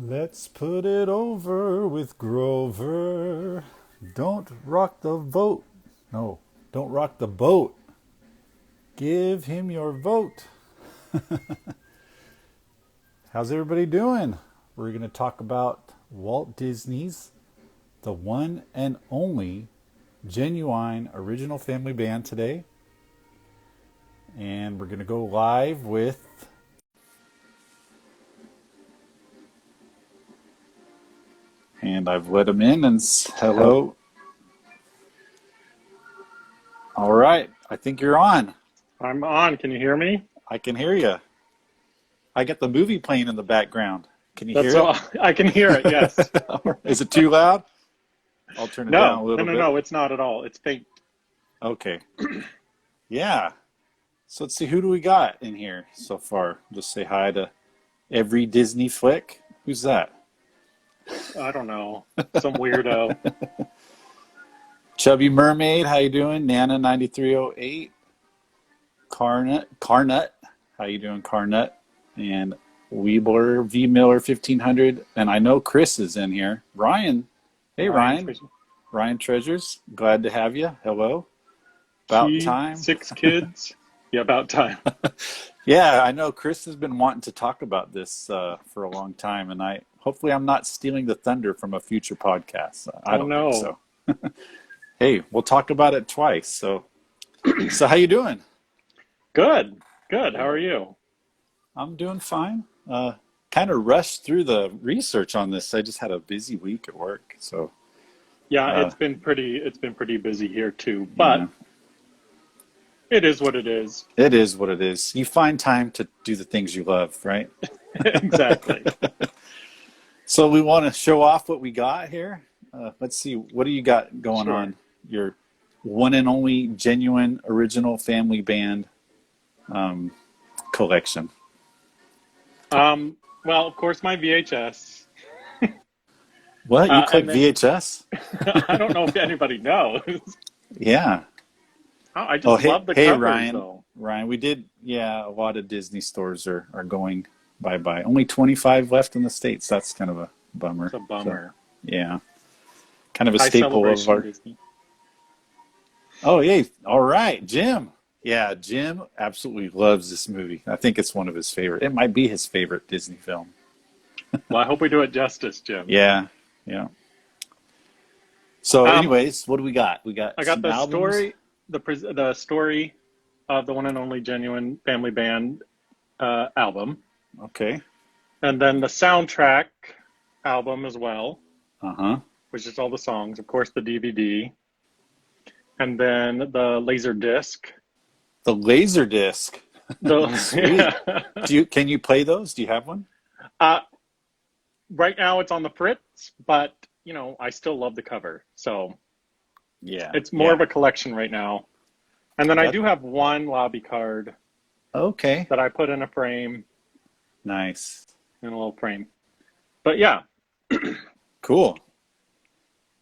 Let's put it over with Grover. Don't rock the vote. No, don't rock the boat. Give him your vote. How's everybody doing? We're going to talk about Walt Disney's The One and Only Genuine Original Family Band today. And we're going to go live with and I've let him in and hello. All right, I think you're on. I'm on. Can you hear me? I can hear you. I got the movie playing in the background. Can you That's hear all. I can hear it. Yes. it? Is it too loud? I'll turn it down a No, no, little no, bit. no. It's not at all. It's faint. Okay. Yeah. So let's see, who do we got in here so far? Just say hi to every Disney flick. Who's that? I don't know. Some weirdo. Chubby Mermaid, how you doing? Nana 9308. Carnut, how you doing, Carnut? And Weebler V Miller 1500. And I know Chris is in here. Ryan. Hey, Ryan. Ryan Treasures, glad to have you. Hello. About time. 6 kids. Yeah, about time. Yeah, I know Chris has been wanting to talk about this for a long time, and hopefully I'm not stealing the thunder from a future podcast. I don't think so. Hey, we'll talk about it twice. So how you doing? Good. Good. How are you? I'm doing fine. Kind of rushed through the research on this. I just had a busy week at work, so Yeah, it's been pretty busy here too, but yeah. It is what it is. It is what it is. You find time to do the things you love, right? Exactly. So we want to show off what we got here. Let's see. What do you got going on? Your one and only genuine original family band collection. Well, of course, my VHS. What? You click VHS? I don't know if anybody knows. Yeah. I just love the covers, Ryan. though. Ryan, we did. Yeah, a lot of Disney stores are going bye-bye. Only 25 left in the States. That's kind of a bummer. It's a bummer. So, yeah. Kind of a staple of our Disney. Oh, yay. All right, Jim. Yeah, Jim absolutely loves this movie. I think it's one of his favorite. It might be his favorite Disney film. Well, I hope we do it justice, Jim. Yeah, yeah. So, anyways, what do we got? I got the albums. Story, the story of the one and only genuine family band album. Okay. And then the soundtrack album as well. Uh-huh. Which is all the songs. Of course, the DVD. And then the laser disc. The laser disc. Sweet. Yeah. Can you play those? Do you have one? Right now it's on the Fritz, but I still love the cover. So yeah, it's more of a collection right now. And then I do have one lobby card. Okay. That I put in a frame. Nice. In a little frame. But yeah. Cool.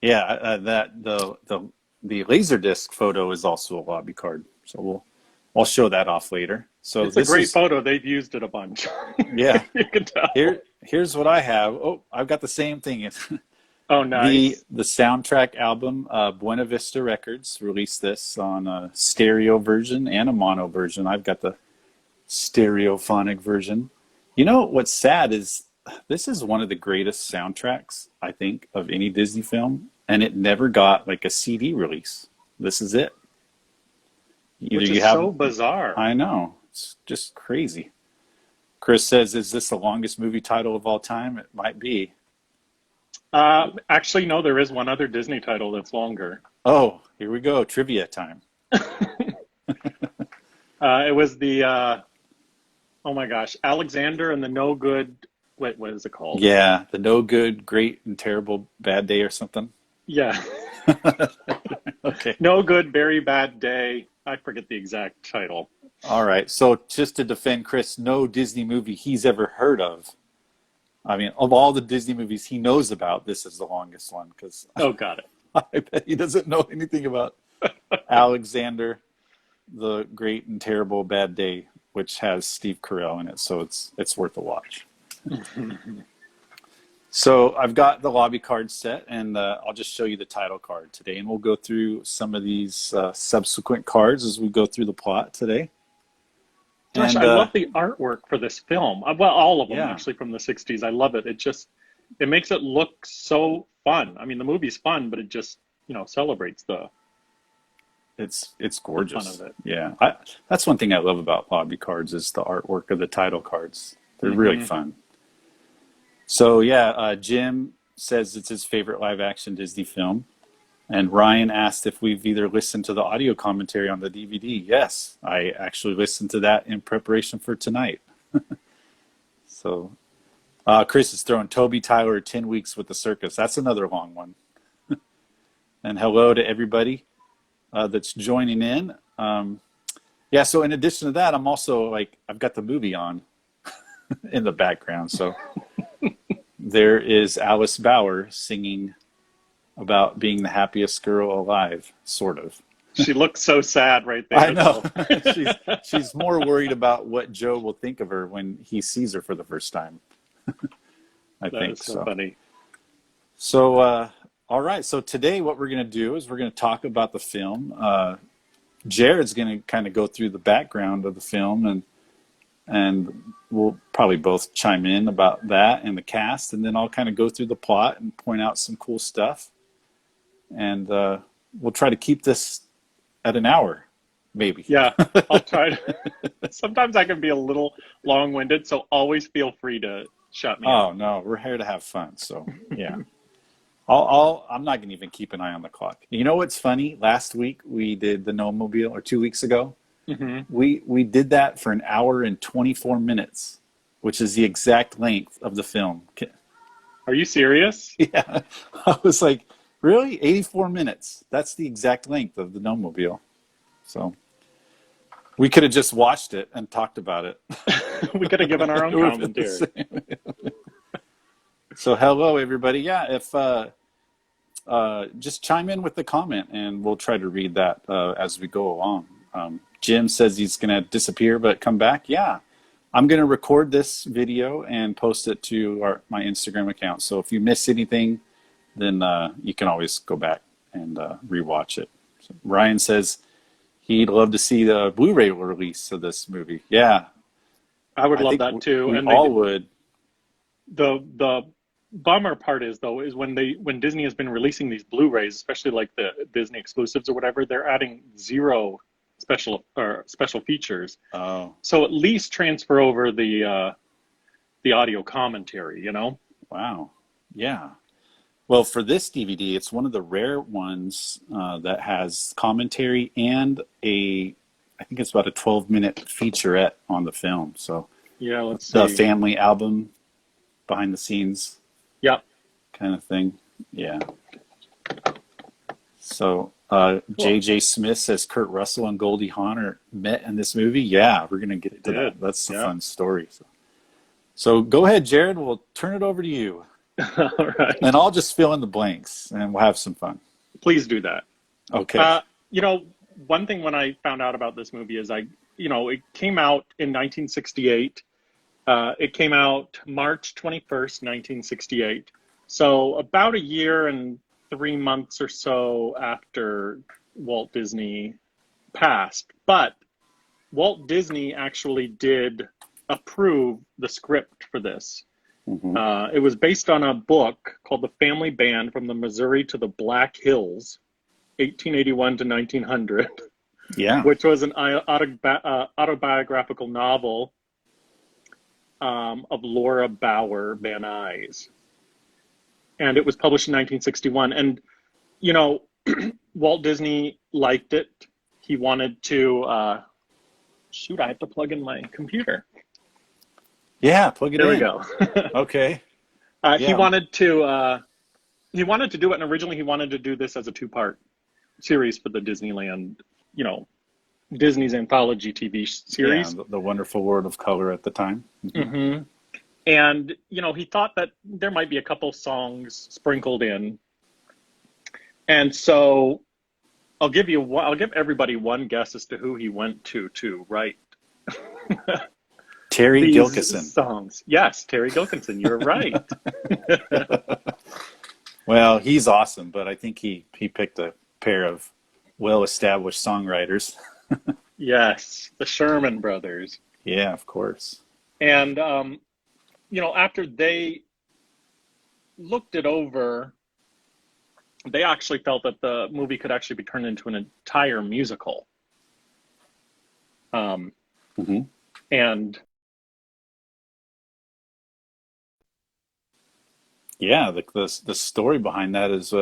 Yeah, the Laserdisc photo is also a lobby card, so I'll show that off later. So it's a great photo. They've used it a bunch. Yeah, you can tell. Here's what I have. Oh, I've got the same thing. Oh, nice. The soundtrack album. Buena Vista Records released this on a stereo version and a mono version. I've got the stereophonic version. You know what's sad is this is one of the greatest soundtracks, I think, of any Disney film. And it never got like a CD release. This is it. Which is so bizarre. I know. It's just crazy. Chris says, is this the longest movie title of all time? It might be. Actually, no, there is one other Disney title that's longer. Oh, here we go. Trivia time. It was the, oh my gosh, Alexander and the No Good, wait, what is it called? Yeah, the No Good, Great and Terrible Bad Day or something. Yeah. Okay. No Good, Very Bad Day. I forget the exact title. All right. So just to defend Chris, no Disney movie he's ever heard of. I mean, of all the Disney movies he knows about, this is the longest one. Got it. I bet he doesn't know anything about Alexander, the Great and Terrible Bad Day, which has Steve Carell in it. So it's worth a watch. So I've got the lobby card set, and I'll just show you the title card today, and we'll go through some of these subsequent cards as we go through the plot today. Gosh, And I love the artwork for this film. Well, all of them yeah, actually from the 60s. I love it. It makes it look so fun. I mean, the movie's fun, but it just, celebrates it's the fun gorgeous. of it. Yeah, that's one thing I love about lobby cards is the artwork of the title cards. They're really Hmm. fun. So yeah, Jim says it's his favorite live action Disney film. And Ryan asked if we've either listened to the audio commentary on the DVD. Yes, I actually listened to that in preparation for tonight. So Chris is throwing Toby Tyler 10 weeks with the circus. That's another long one. And hello to everybody that's joining in. Yeah, so in addition to that, I'm also I've got the movie on in the background. So there is Alice Bauer singing about being the happiest girl alive, sort of. She looks so sad right there, I know. though. she's more worried about what Joe will think of her when he sees her for the first time. I That think is so so. funny. So, all right. So today, what we're going to do is we're going to talk about the film. Jared's going to kind of go through the background of the film, and we'll probably both chime in about that and the cast, and then I'll kind of go through the plot and point out some cool stuff. And we'll try to keep this at an hour, maybe. Yeah, I'll try to. Sometimes I can be a little long-winded, so always feel free to shut me up. Oh no, we're here to have fun. So yeah, I'm not gonna even keep an eye on the clock. You know what's funny? Last week we did the Nomobile, or 2 weeks ago. Hmm. We did that for an hour and 24 minutes, which is the exact length of the film. Are you serious? Yeah, I was like, really? 84 minutes? That's the exact length of the Nomobile. So we could have just watched it and talked about it. We could have given our own It would have been the commentary. same. So hello everybody. Yeah, if just chime in with the comment and we'll try to read that as we go along. Jim says he's gonna disappear but come back. Yeah, I'm gonna record this video and post it to my Instagram account. So if you miss anything, then you can always go back and rewatch it. So Ryan says he'd love to see the Blu-ray release of this movie. Yeah, I would I love think that too. we And all would. the bummer part is though is when Disney has been releasing these Blu-rays, especially like the Disney exclusives or whatever, they're adding zero special features. Oh, So at least transfer over the audio commentary, wow. Yeah. Well, for this DVD, it's one of the rare ones that has commentary and I think it's about a 12-minute featurette on the film. So Yeah, let's the see. family album, behind the scenes Yeah. kind of thing. Yeah. So J.J. Smith says Kurt Russell and Goldie Hawn are met in this movie. Yeah, we're going to get to They that. did. That's a Yeah. fun story. So go ahead, Jared. We'll turn it over to you. All right. And I'll just fill in the blanks and we'll have some fun. Please do that. Okay. One thing when I found out about this movie is it came out in 1968. It came out March 21st, 1968. So about a year and 3 months or so after Walt Disney passed. But Walt Disney actually did approve the script for this. Mhm. It was based on a book called The Family Band from the Missouri to the Black Hills, 1881 to 1900, Yeah. which was an autobiographical novel of Laura Bauer Van Nuys. And it was published in 1961. And, Walt Disney liked it. He wanted to, I have to plug in my computer. Yeah, plug it There in. we go. Okay. He Yeah. wanted to do it, and originally he wanted to do this as a two-part series for the Disneyland, Disney's anthology TV series. Yeah, the Wonderful World of Color at the time. Hmm. And he thought that there might be a couple songs sprinkled in, and so I'll give everybody one guess as to who he went to write. Terry these Gilkyson. songs. Yes, Terry Gilkinson, you're right. Well, he's awesome, but I think he picked a pair of well-established songwriters. Yes, the Sherman Brothers. Yeah, of course. And, after they looked it over, they actually felt that the movie could actually be turned into an entire musical. Hmm. And Yeah, the story behind that is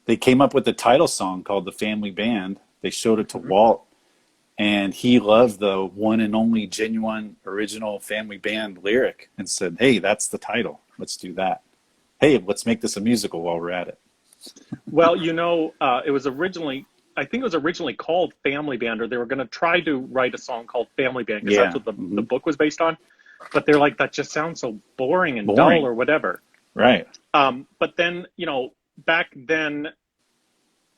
they came up with the title song called "The Family Band." They showed it to Mhm. Walt, and he loved the one and only genuine original Family Band lyric and said, "Hey, that's the title. Let's do that. Hey, let's make this a musical while we're at it." well, it was originally, I think it was originally called Family Band, or they were going to try to write a song called Family Band because that's Yeah. what the Hmm. book was based on. But they're like, that just sounds so boring and Boring. dull or whatever. Right. But then, back then,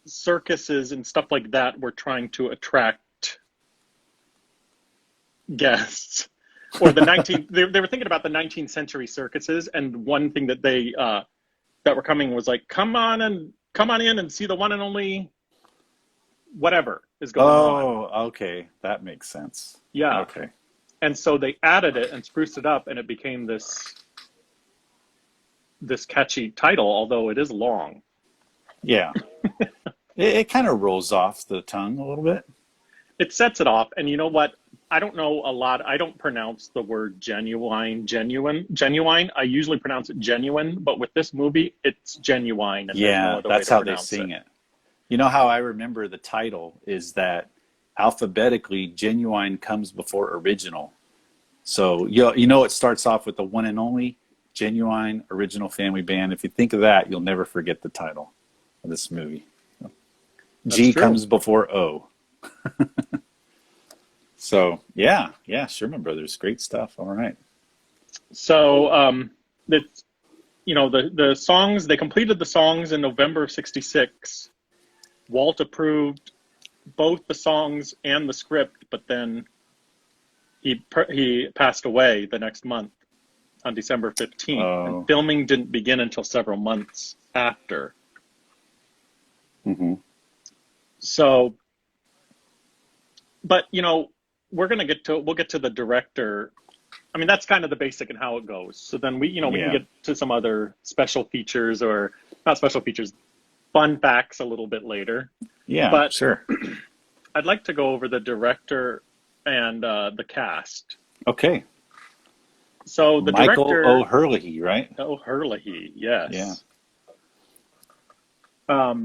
circuses and stuff like that were trying to attract guests. Or they were thinking about the 19th century circuses, and one thing that they that were coming was like, come on in and see the one and only whatever is going on. Oh, okay. That makes sense. Yeah. Okay. And so they added it and spruced it up, and it became this catchy title, although it is long. Yeah. It kind of rolls off the tongue a little bit. It sets it off, and you know what? I don't know a lot. I don't pronounce the word genuine. I usually pronounce it genuine, but with this movie, it's genuine, and there's no Yeah, other way that's to how they pronounce sing it. You know how I remember the title is that alphabetically, genuine comes before original. So it starts off with the one and only genuine original Family Band. If you think of that, you'll never forget the title of this movie. G true. comes before O. So yeah, Sherman Brothers, great stuff. All right. So the songs, they completed the songs in November of '66. Walt approved both the songs and the script, but then he passed away the next month on December 15th, Oh. and filming didn't begin until several months after. Mm-hmm. So, but we'll get to the director. I mean, that's kind of the basic and how it goes. So then we can get to some other special features, or not special features, fun facts a little bit later. Yeah, But sure. I'd like to go over the director and the cast. Okay. So the Michael director, O'Herlihy, right? O'Herlihy, yes. Yeah.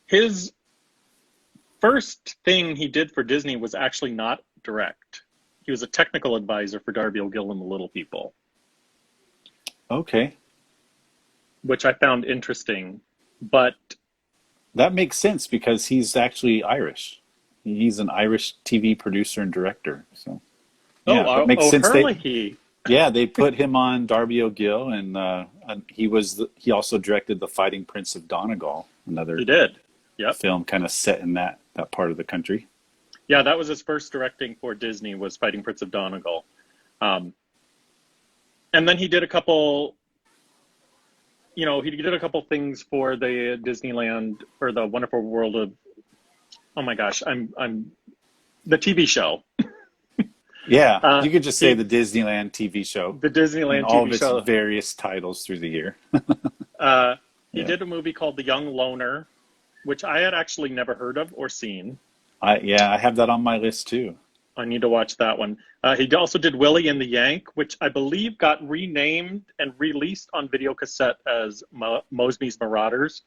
His first thing he did for Disney was actually not direct. He was a technical advisor for Darby O'Gill and the Little People, Okay. which I found interesting. But That makes sense because he's actually Irish. He's an Irish TV producer and director. So yeah, it makes sense. O'Herlihy, They put him on Darby O'Gill, and he also directed The Fighting Prince of Donegal, another he did. Yep. film kind of set in that part of the country. Yeah, that was his first directing for Disney, was Fighting Prince of Donegal. And then he did a couple, things for the Disneyland, or the Wonderful World of, oh my gosh, I'm the TV show. Yeah, you could just say the Disneyland TV show. The Disneyland and all TV of its show. various titles through the year. He did a movie called The Young Loner, which I had actually never heard of or seen. I have that on my list too. I need to watch that one. He also did Willie and the Yank, which I believe got renamed and released on videocassette as Mosby's Marauders,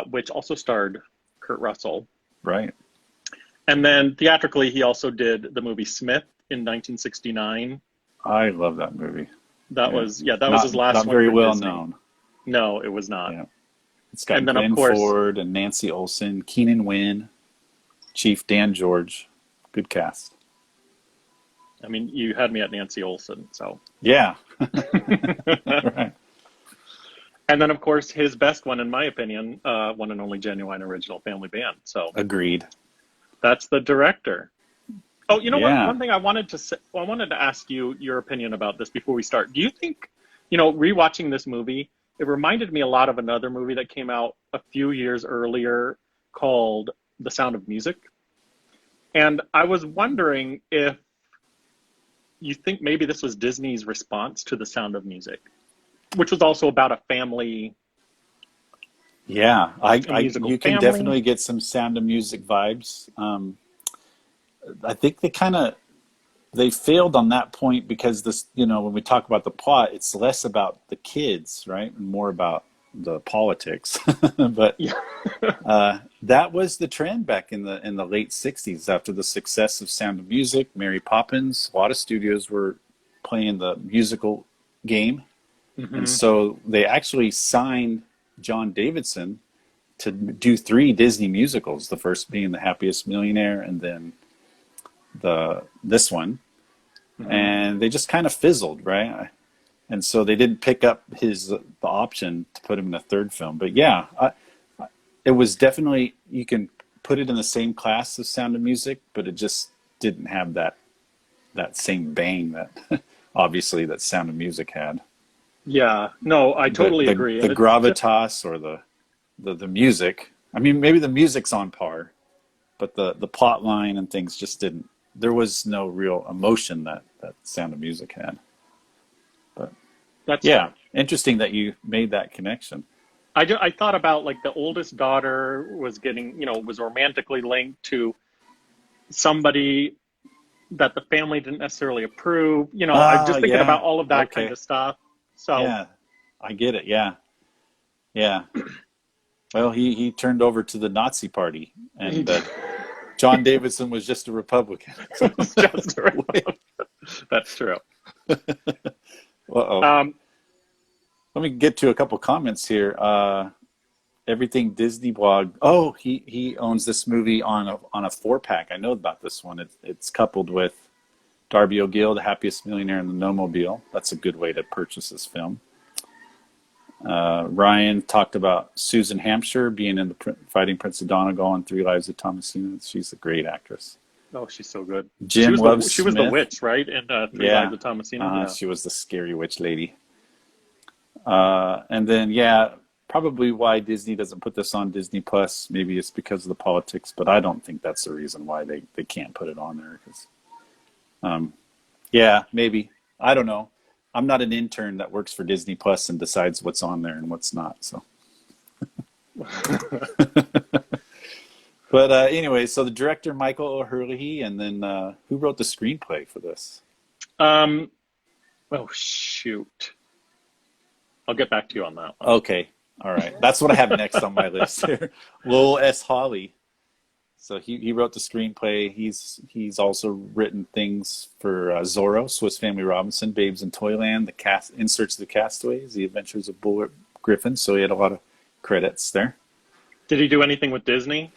which also starred Kurt Russell. Right. And then theatrically, he also did the movie Smith in 1969. I love that movie. That was his last one. Not very for well Disney. known. No, it was not. Yeah. It's got And then, of Glenn course- Ford and Nancy Olson, Keenan Wynn, Chief Dan George. Good cast. I mean, you had me at Nancy Olson, so. Yeah. Right. And then, of course, his best one, in my opinion, one and only genuine original Family Band. So Agreed. that's the director. Oh, you know what? Yeah. One thing I wanted to say, well, I wanted to ask you your opinion about this before we start. Do you think, rewatching this movie, it reminded me a lot of another movie that came out a few years earlier called The Sound of Music? And I was wondering if you think maybe this was Disney's response to The Sound of Music, which was also about a family, Yeah, a musical you can family. definitely get some Sound of Music vibes. I think they failed on that point because this, when we talk about the plot, it's less about the kids, right, and more about the politics. But Yeah. that was the trend back in the late '60s after the success of Sound of Music, Mary Poppins. A lot of studios were playing the musical game, and Hmm. so they actually signed John Davidson to do three Disney musicals. The first being The Happiest Millionaire, and then the this one, Hmm. and they just kind of fizzled, right? And so they didn't pick up the option to put him in a third film. But yeah, it was definitely, you can put it in the same class as Sound of Music, but it just didn't have that same bang that obviously that Sound of Music had. Yeah. No, I The totally the agree. the And it's just, gravitas or the music. I mean, maybe the music's on par, but the plot line and things just didn't. There was no real emotion that Sound of Music had. But that's yeah, true. interesting that you made that connection. I thought about like the oldest daughter was getting, was romantically linked to somebody that the family didn't necessarily approve. I'm Ah, just thinking about yeah. all of that kind Okay. of stuff. So, Yeah, I get it. Yeah, yeah. Well, he turned over to the Nazi party, he and John Davidson was just a Republican. was just right. That's true. Uh-oh. Um, Let me get to a couple comments here. Everything Disney blog. Oh, he owns this movie on a 4-pack. I know about this one. It's coupled with Darby O'Gill, The Happiest Millionaire in the No-Mobile. That's a good way to purchase this film. Ryan talked about Susan Hampshire being in the Fighting Prince of Donegal and Three Lives of Thomasina. She's a great actress. oh, she's so good. She Jim was loves the Smith. witch, right? In Three Lives Yeah, of Thomasina. Yeah. she was the scary witch lady. And then, yeah, probably why Disney doesn't put this on Disney Plus. Maybe it's because of the politics, but I don't think that's the reason why they can't put it on there. Because, yeah, maybe. I don't know. I'm not an intern that works for Disney Plus and decides what's on there and what's not. So, but anyway, so the director Michael O'Hurley, and then who wrote the screenplay for this? Um. Oh shoot. I'll get back to you on that one. Okay, all right. That's what I have next on my list here. Lowell S. Hawley. So he wrote the screenplay. He's also written things for Zorro, Swiss Family Robinson, Babes in Toyland, the cast, In Search of the Castaways, The Adventures of Bullet Griffin. So he had a lot of credits there. Did he do anything with Disney?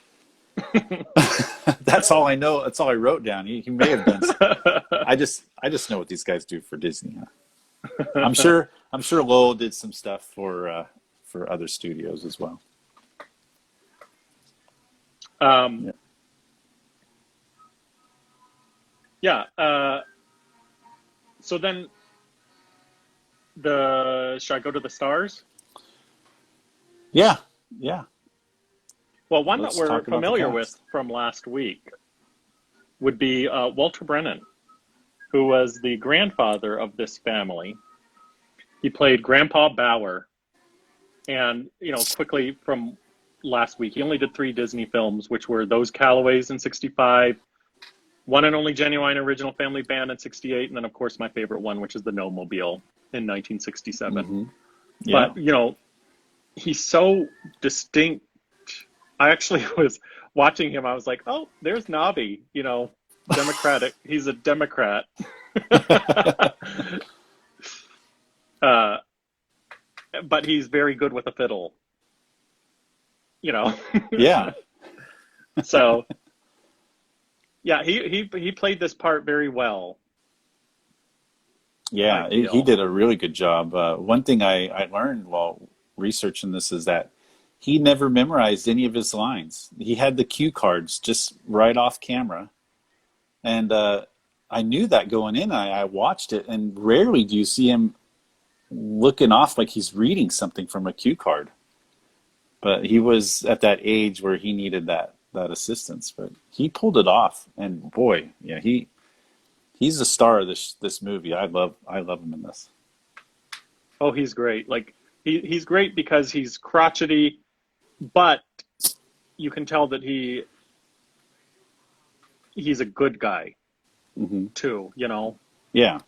That's all I know. That's all I wrote down. He may have done. I just know what these guys do for Disney. I'm sure Lowell did some stuff for other studios as well. um. Yeah. Yeah. So then should I go to the stars? Yeah. Yeah. Well, one that Let's we're talk about the familiar with cast. from last week would be Walter Brennan, who was the grandfather of this family. He played Grandpa Bauer. And, quickly from last week, he only did 3 Disney films, which were Those Callaways in 65, One and Only Genuine Original Family Band in 68, and then, of course, my favorite one, which is The No Mobile in 1967. Hmm. Yeah. But, he's so distinct. I actually was watching him. I was like, oh, there's Nobby, Democratic. He's a Democrat. uh, but he's very good with a fiddle, you know. Yeah. So, yeah, he played this part very well, I Yeah, he feel. did a really good job. One thing I learned while researching this is that he never memorized any of his lines. He had the cue cards just right off camera, And I knew that going in. I watched it, and rarely do you see him looking off like he's reading something from a cue card. But he was at that age where he needed that assistance. But he pulled it off, and boy, yeah, he's the star of this movie. I love him in this. Oh, he's great. Like he's great because he's crotchety, but you can tell that he's a good guy Hmm. too, you know. Yeah,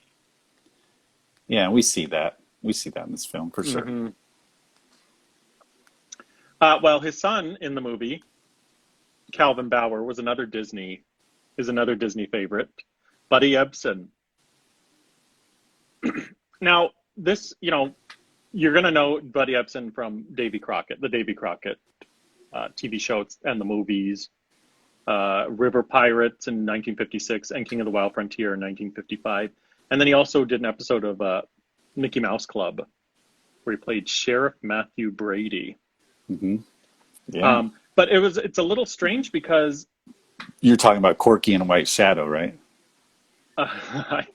yeah, we see that. We see that in this film for sure. Hmm. Well, his son in the movie, Calvin Bauer, is another Disney favorite, Buddy Ebsen. Now, this, you know, you're gonna know Buddy Ebsen from Davy Crockett, the Davy Crockett TV show and the movies, River Pirates in 1956 and King of the Wild Frontier in 1955. And then he also did an episode of Mickey Mouse Club where he played Sheriff Matthew Brady. Hmm. Yeah, But it's a little strange because you're talking about Corky and White Shadow, right? I,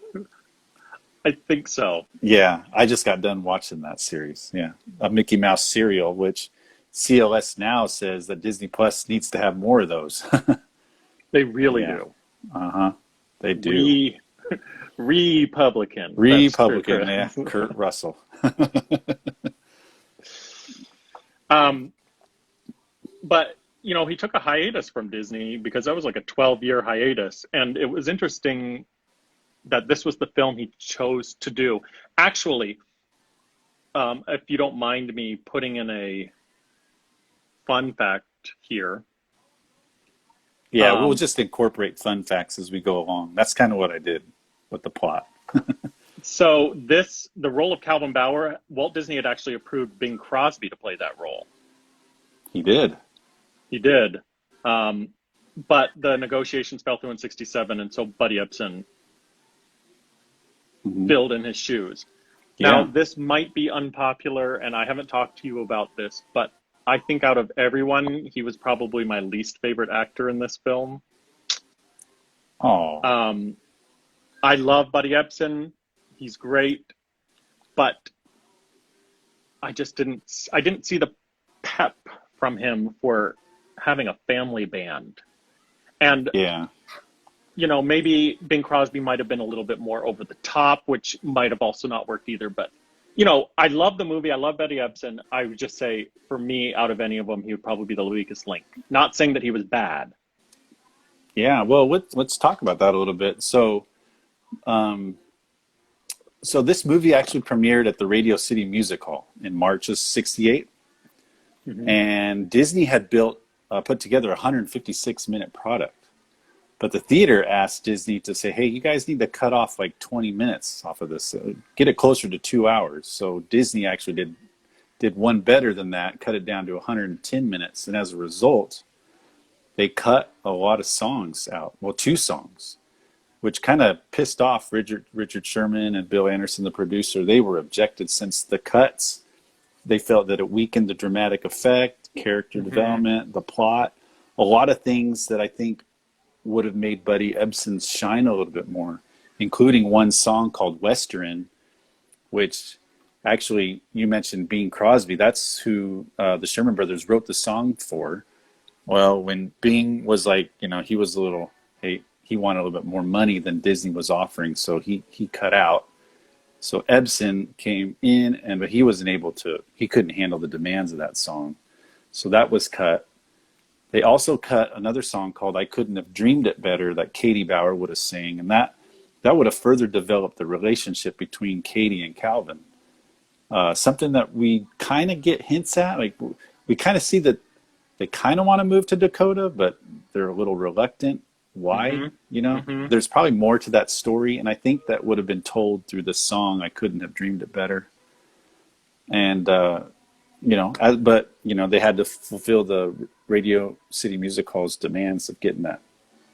I think so. Yeah, I just got done watching that series. Yeah, a Mickey Mouse serial, which CLS now says that Disney Plus needs to have more of those. They really Yeah. do. Uh-huh. They do. Republican. Republican, yeah. That's Kurt Russell. Um, but you know, he took a hiatus from Disney because that was like a 12-year hiatus, and it was interesting that this was the film he chose to do. Actually, if you don't mind me putting in a fun fact here. Yeah, we'll Um, just incorporate fun facts as we go along. That's kind of what I did with the plot. so the role of Calvin Bauer, Walt Disney had actually approved Bing Crosby to play that role. He did. He did. But the negotiations fell through in 67, and so Buddy Ebsen Hmm. filled in his shoes. Yeah. Now, this might be unpopular, and I haven't talked to you about this, but I think out of everyone, he was probably my least favorite actor in this film. Oh, I love Buddy Ebsen. He's great, but I didn't see the pep from him for having a family band. And yeah. you know, maybe Bing Crosby might have been a little bit more over the top, which might have also not worked either. But, you know, I love the movie. I love Buddy Ebsen. I would just say, for me, out of any of them, he would probably be the weakest link. Not saying that he was bad. Yeah, well, let's talk about that a little bit. So this movie actually premiered at the Radio City Music Hall in March of '68, Mhm. and Disney had put together a 156-minute product. But the theater asked Disney to say, hey, you guys need to cut off like 20 minutes off of this, get it closer to 2 hours. So Disney actually did one better than that, cut it down to 110 minutes. And as a result, they cut a lot of songs out. Well, 2 songs, which kind of pissed off Richard Sherman and Bill Anderson, the producer. They were objected since the cuts. They felt that it weakened the dramatic effect, character development, the plot, a lot of things that I think would have made Buddy Ebsen shine a little bit more, including one song called Western, which actually you mentioned Bing Crosby. That's who the Sherman Brothers wrote the song for. Well, when Bing was like, he was he wanted a little bit more money than Disney was offering, so he cut out. So Ebsen came in, but he couldn't handle the demands of that song. So that was cut. They also cut another song called I Couldn't Have Dreamed It Better that Katie Bauer would have sang, and that would have further developed the relationship between Katie and Calvin. Something that we kind of get hints at, like we kind of see that they kind of want to move to Dakota, but they're a little reluctant. Why? There's probably more to that story, and I think that would have been told through the song I Couldn't Have Dreamed It Better. And they had to fulfill the Radio City Music Hall's demands of getting that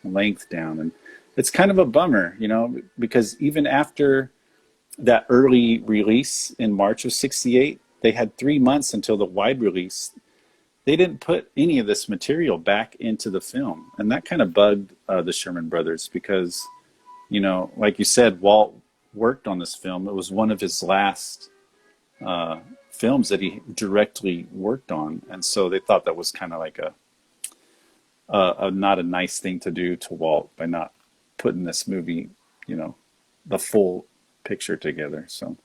length down. And it's kind of a bummer, because even after that early release in March of '68, they had 3 months until the wide release. they didn't put any of this material back into the film, and that kind of bugged the Sherman brothers because, like you said, Walt worked on this film. It was one of his last films that he directly worked on, and so they thought that was kind of like a not a nice thing to do to Walt by not putting this movie, the full picture together. So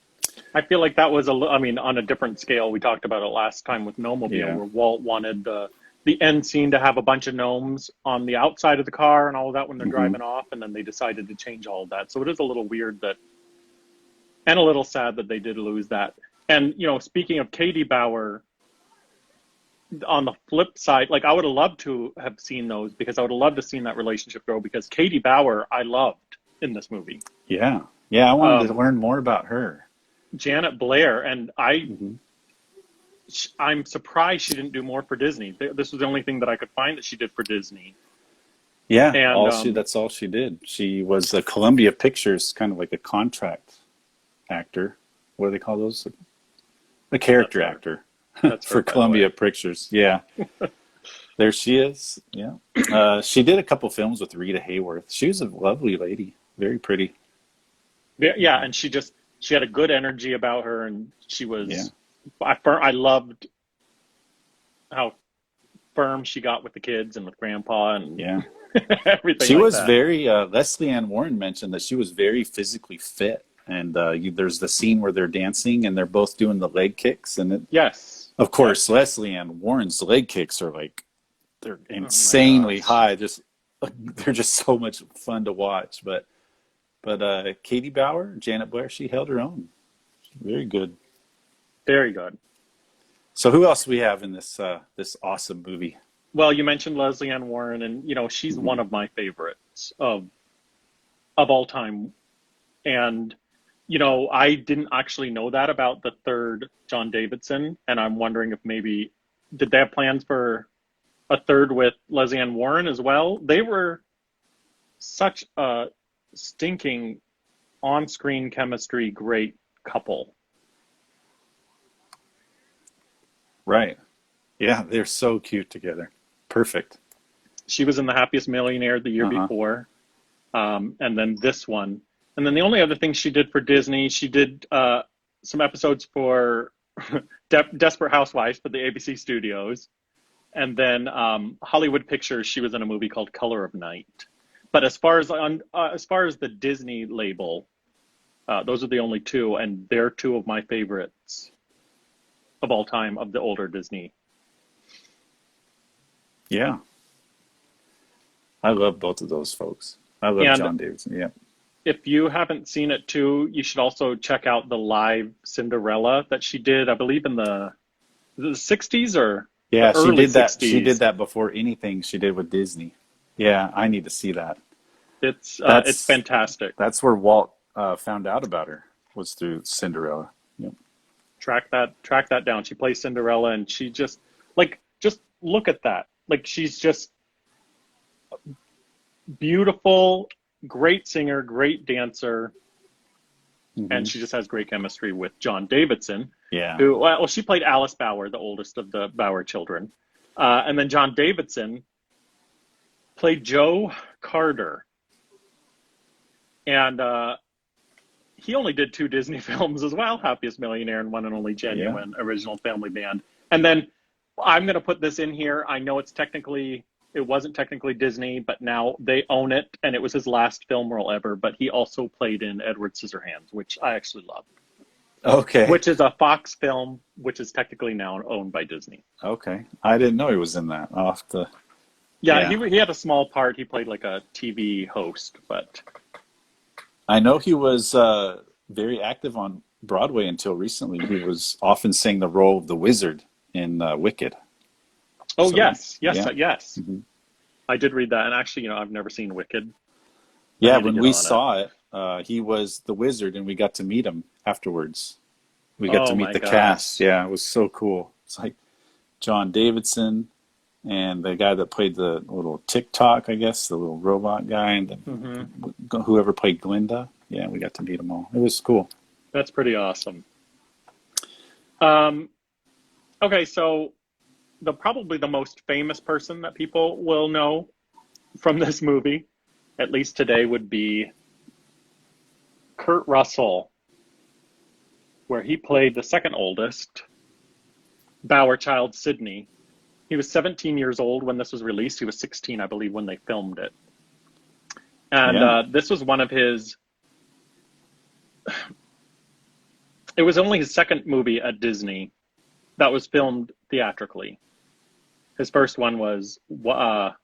I feel like that was I mean, on a different scale. We talked about it last time with Gnomobile, yeah. where Walt wanted the end scene to have a bunch of gnomes on the outside of the car and all of that when they're driving off, and then they decided to change all of that. So it is a little weird and a little sad that they did lose that. And, speaking of Katie Bauer, on the flip side, like I would have loved to have seen those because I would have loved to have seen that relationship grow because Katie Bauer, I loved in this movie. Yeah. Yeah, I wanted to learn more about her. Janet Blair, and I'm surprised she didn't do more for Disney. This was the only thing that I could find that she did for Disney. Yeah, And that's all she did. She was a Columbia Pictures, kind of like a contract actor. What do they call those? A character actor. That's for Columbia Pictures. Yeah. There she is. Yeah. She did a couple films with Rita Hayworth. She was a lovely lady. Very pretty. Yeah, and she had a good energy about her, and she was. Yeah. I loved how firm she got with the kids and with Grandpa and Yeah. everything. She like was that. very. Leslie Ann Warren mentioned that she was very physically fit, and there's the scene where they're dancing and they're both doing the leg kicks, and Yes. of course, Leslie Ann Warren's leg kicks are they're insanely high. They're just so much fun to watch. But Katie Bauer, Janet Blair, she held her own. Very good. Very good. So who else do we have in this awesome movie? Well, you mentioned Leslie Ann Warren, and she's one of my favorites of all time. And I didn't actually know that about the third John Davidson, and I'm wondering if maybe did they have plans for a third with Leslie Ann Warren as well? They were such a stinking on-screen chemistry great couple. Right. Yeah, they're so cute together. Perfect. She was in The Happiest Millionaire the year before, and then this one. And then the only other thing she did for Disney, she did some episodes for Desperate Housewives for the ABC Studios. And then Hollywood Pictures, she was in a movie called Color of Night. But as far as the Disney label, those are the only two, and they're two of my favorites of all time of the older Disney. Yeah. I love both of those folks. I love John Davidson. Yeah. If you haven't seen it too, you should also check out the live Cinderella that she did, I believe in the 60s or yeah, she did that. 60s. She did that before anything she did with Disney. Yeah, I need to see that. It's fantastic. That's where Walt found out about her, was through Cinderella. Yep. Track that down. She plays Cinderella, and she just look at that. Like, she's just beautiful, great singer, great dancer, and she just has great chemistry with John Davidson. Yeah. Who, she played Alice Bauer, the oldest of the Bauer children. And then John Davidson played Joe Carter. And he only did 2 Disney films as well, Happiest Millionaire and One and Only Genuine, Original Family Band. And then I'm going to put this in here. I know it wasn't technically Disney, but now they own it, and it was his last film role ever, but he also played in Edward Scissorhands, which I actually love. Okay. Which is a Fox film, which is technically now owned by Disney. Okay. I didn't know he was in that. I'll have to... Yeah. He had a small part. He played like a TV host, but... I know he was very active on Broadway until recently. He was often saying the role of the wizard in Wicked. Oh, so, yes. Mm-hmm. I did read that, and actually, I've never seen Wicked. Yeah, when we saw it, he was the wizard, and we got to meet him afterwards. We got to meet the cast. Yeah, it was so cool. It's like John Davidson and the guy that played the little TikTok, I guess, the little robot guy, and then whoever played Glinda. Yeah, we got to meet them all. It was cool. That's pretty awesome. Okay, so probably the most famous person that people will know from this movie, at least today, would be Kurt Russell, where he played the second oldest, Bower child Sidney. He was 17 years old when this was released. He was 16, I believe, when they filmed it. And Yeah. this was one of his. It was only his second movie at Disney that was filmed theatrically. His first one was the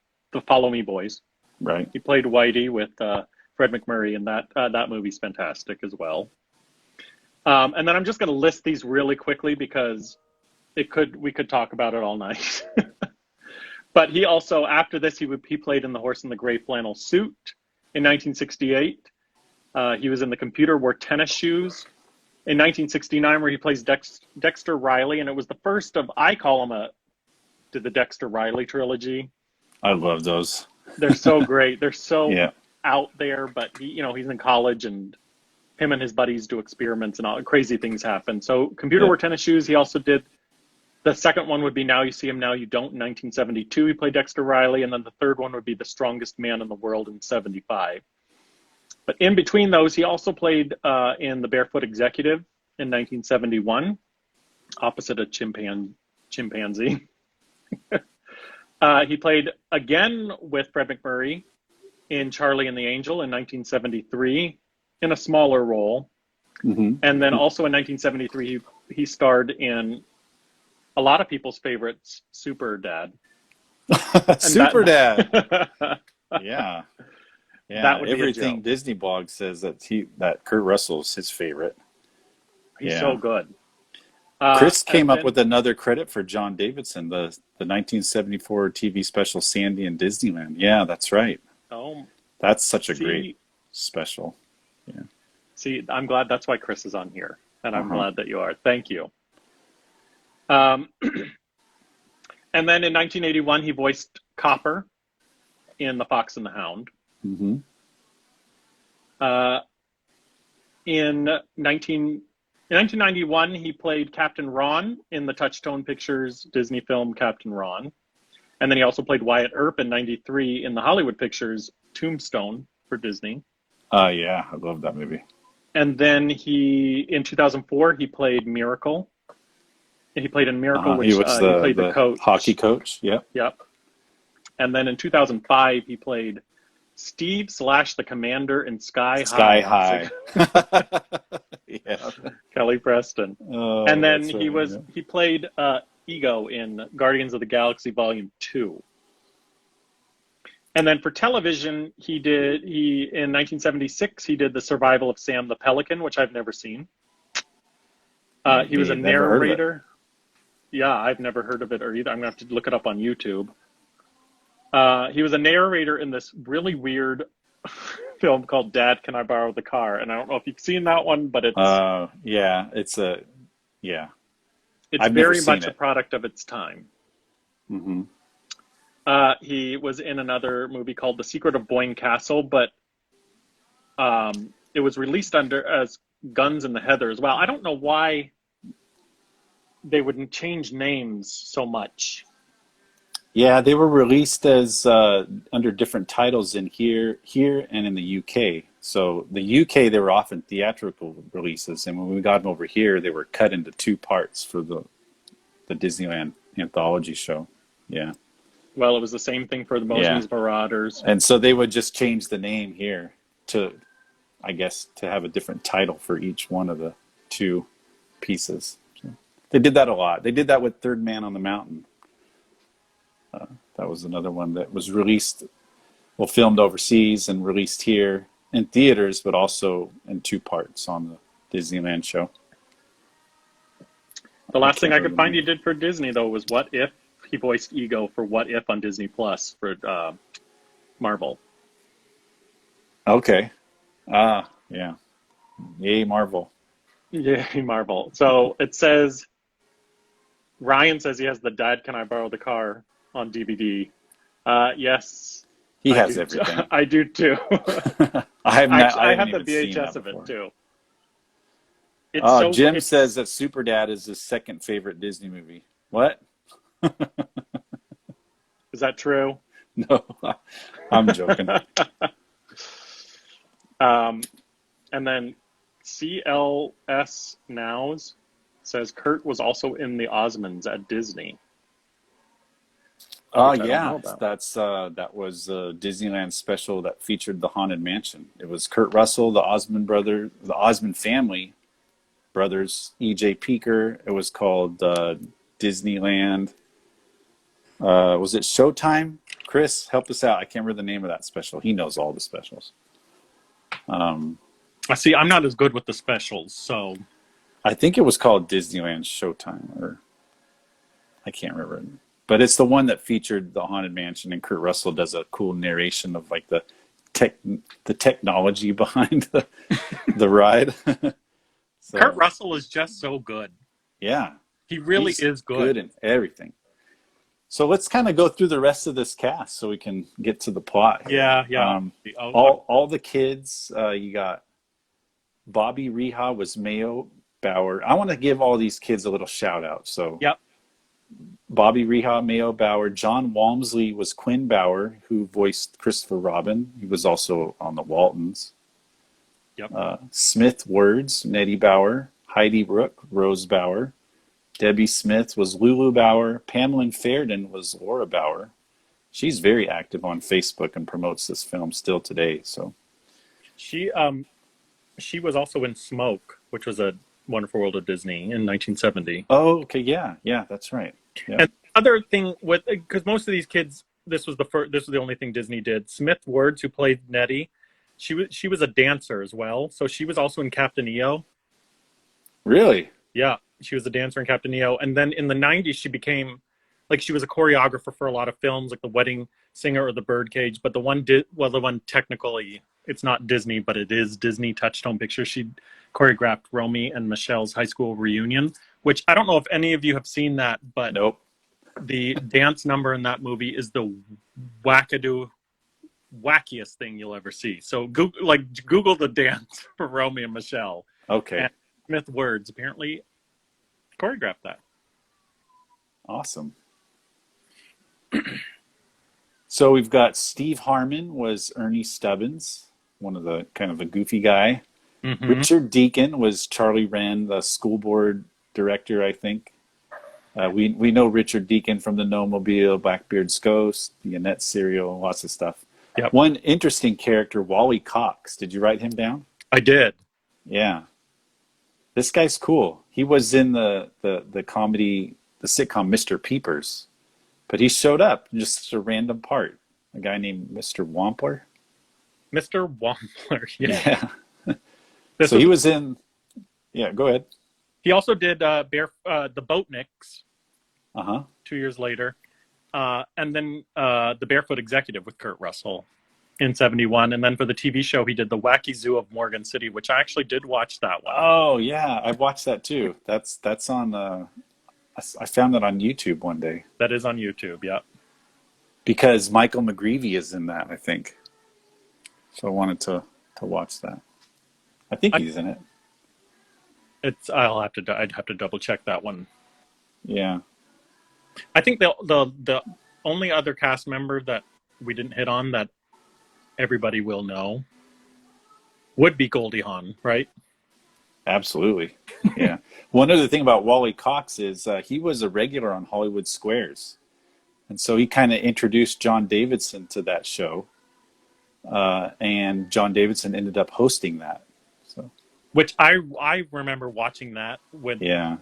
Follow Me Boys. Right. He played Whitey with Fred MacMurray, and that movie's fantastic as well. And then I'm just going to list these really quickly because we could talk about it all night. But he also, after this, he played in The Horse in the Gray Flannel Suit in 1968. He was in The Computer Wore Tennis Shoes in 1969, where he plays Dexter Riley, and it was the first of, I call him the Dexter Riley trilogy. I love those. They're so great. They're so Yeah. out there, but he's in college, and him and his buddies do experiments and all crazy things happen. So Computer Wore Tennis Shoes, he also did. The second one would be Now You See Him, Now You Don't in 1972. He played Dexter Riley. And then the third one would be The Strongest Man in the World in 75. But in between those, he also played in The Barefoot Executive in 1971, opposite a chimpanzee. He played again with Fred MacMurray in Charlie and the Angel in 1973 in a smaller role. Mm-hmm. And then also in 1973, he starred in a lot of people's favorites, Super Dad. Super Dad. Yeah. Yeah. That would be a Everything joke. Disney blog says that Kurt Russell's his favorite. He's so good. Chris came up and- with another credit for John Davidson, the 1974 TV special Sandy in Disneyland. Yeah, that's right. Oh, That's such a see, great special. See, I'm glad that's why Chris is on here, and I'm Uh-huh. glad that you are. Thank you. And then in 1981, he voiced Copper in The Fox and the Hound. Mm-hmm. In 1991, he played Captain Ron in the Touchstone Pictures Disney film Captain Ron. And then he also played Wyatt Earp in 93 in the Hollywood Pictures Tombstone for Disney. Yeah, I love that movie. And then in 2004, he played Miracle. He played in Miracle, which He was he played the coach. hockey coach. Yep. Yep. And then in 2005, he played Steve / the Commander in Sky High. Yeah. Kelly Preston. Oh, And then that's right, he played Ego in Guardians of the Galaxy Volume 2. And then for television, in 1976, he did The Survival of Sam the Pelican, which I've never seen. He was a Never heard of it. narrator. Yeah, I've never heard of it either. I'm going to have to look it up on YouTube. He was a narrator in this really weird film called Dad, Can I Borrow the Car? And I don't know if you've seen that one, but it's yeah, it's I've never very seen much a it. product of its time. Mm-hmm. He was in another movie called The Secret of Boyne Castle, but it was released as Guns in the Heather as well. I don't know why they wouldn't change names so much. Yeah, they were released as under different titles in here and in the UK. So the UK, they were often theatrical releases, and when we got them over here, they were cut into two parts for the Disneyland anthology show. Yeah. Well, it was the same thing for the Mosby's Marauders. And so they would just change the name here to, I guess, to have a different title for each one of the two pieces. So they did that a lot. They did that with Third Man on the Mountain. That was another one that was filmed overseas and released here in theaters, but also in two parts on the Disneyland show. The last thing I could remember. find he did for Disney, though, was What If. He voiced Ego for What If on Disney Plus for Marvel. Okay. Yeah. Yay, Marvel. Yeah, Marvel. So it says, Ryan says he has the Dad, Can I Borrow the Car on DVD. Yes. He I has do. everything. I do too. I have I have haven't the even seen VHS that of it before. too. It's Jim says that Super Dad is his second favorite Disney movie. What? Is that true? No, I'm joking. Um, and then CLS Nows says Kurt was also in The Osmonds at Disney, which I don't know Yeah, about. that was a Disneyland special that featured the Haunted Mansion. It was Kurt Russell, the Osmond brother, the Osmond family brothers, E.J. Peeker. It was called Disneyland. Was it Showtime? Chris, help us out. I can't remember the name of that special. He knows all the specials. I see. I'm not as good with the specials, so I think it was called Disneyland Showtime, or I can't remember. But it's the one that featured the Haunted Mansion, and Kurt Russell does a cool narration of like tech, the technology behind the ride. Kurt So Russell is just so good. yeah, He really he's is good. good in everything. So let's kind of go through the rest of this cast so we can get to the plot here. Yeah, yeah. All the kids. You got Bobby Reha was Mayo Bauer. I want to give all these kids a little shout out. So Yep. Bobby Reha, Mayo Bauer. John Walmsley was Quinn Bauer, who voiced Christopher Robin. He was also on the Waltons. Yep. Smith Words, Nettie Bauer. Heidi Rook, Rose Bauer. Debbie Smith was Lulu Bauer. Pamela Fairden was Laura Bauer. She's very active on Facebook and promotes this film still today. So She was also in Smoke, which was a Wonderful World of Disney in 1970. oh, okay, yeah, that's right. Yeah. And other thing with because most of these kids, this was the only thing Disney did. Smith Words, who played Nettie, she was a dancer as well, so she was also in Captain EO. Really? Yeah, she was a dancer in Captain EO, and then in the 90s she became like she was a choreographer for a lot of films, like The Wedding Singer or The Birdcage. But the one technically it's not Disney, but it is Disney Touchstone Pictures. She choreographed Romy and Michelle's high school reunion, which I don't know if any of you have seen that, but Nope. the dance number in that movie is the wackiest thing you'll ever see. So Google the dance for Romy and Michelle. Okay. And Smith Words apparently choreographed that. Awesome. So we've got Steve Harmon was Ernie Stubbins, one of the kind of a goofy guy. Mm-hmm. Richard Deacon was Charlie Wren, the school board director, I think. We know Richard Deacon from the Gnome-Mobile, Blackbeard's Ghost, the Annette serial, lots of stuff. Yep. One interesting character, Wally Cox. Did you write him down? I did. Yeah. This guy's cool. He was in the comedy, the sitcom Mr. Peepers. But he showed up, just a random part. A guy named Mr. Wampler. Mr. Wampler. Yeah. So he was in. Yeah, go ahead. He also did the Boatniks. 2 years later, and then the Barefoot Executive with Kurt Russell in '71, and then for the TV show he did the Wacky Zoo of Morgan City, which I actually did watch that one. Oh yeah, I watched that too. That's on. I found that on YouTube one day. That is on YouTube. Yeah. Because Michael McGreevy is in that, I think. So I wanted to watch that. I think he's in it. I'd have to double check that one. Yeah. I think the only other cast member that we didn't hit on that everybody will know would be Goldie Hawn, right? Absolutely. Yeah. One other thing about Wally Cox is he was a regular on Hollywood Squares. And so he kind of introduced John Davidson to that show. And John Davidson ended up hosting that. So, which I remember watching that when Yeah,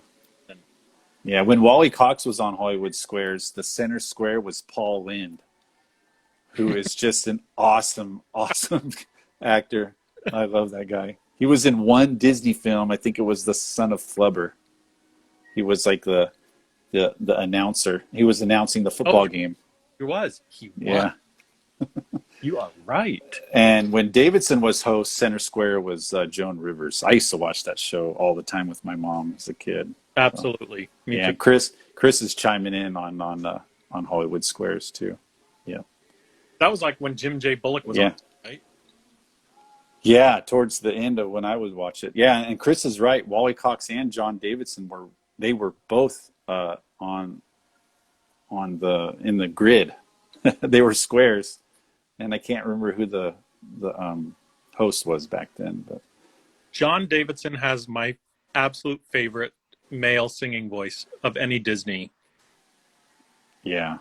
when Wally Cox was on Hollywood Squares, the center square was Paul Lynde, who is just an awesome actor. I love that guy. He was in one Disney film. I think it was The Son of Flubber. He was like the announcer. He was announcing the football game. He was. Yeah. You are right. And when Davidson was host, center square was Joan Rivers. I used to watch that show all the time with my mom as a kid. Absolutely. So, yeah, Chris is chiming in on Hollywood Squares too. Yeah. That was like when Jim J. Bullock was on, right? Yeah, towards the end of when I would watch it. Yeah, and Chris is right. Wally Cox and John Davidson were both on in the grid. They were squares, and I can't remember who the host was back then. But John Davidson has my absolute favorite male singing voice of any Disney. yeah,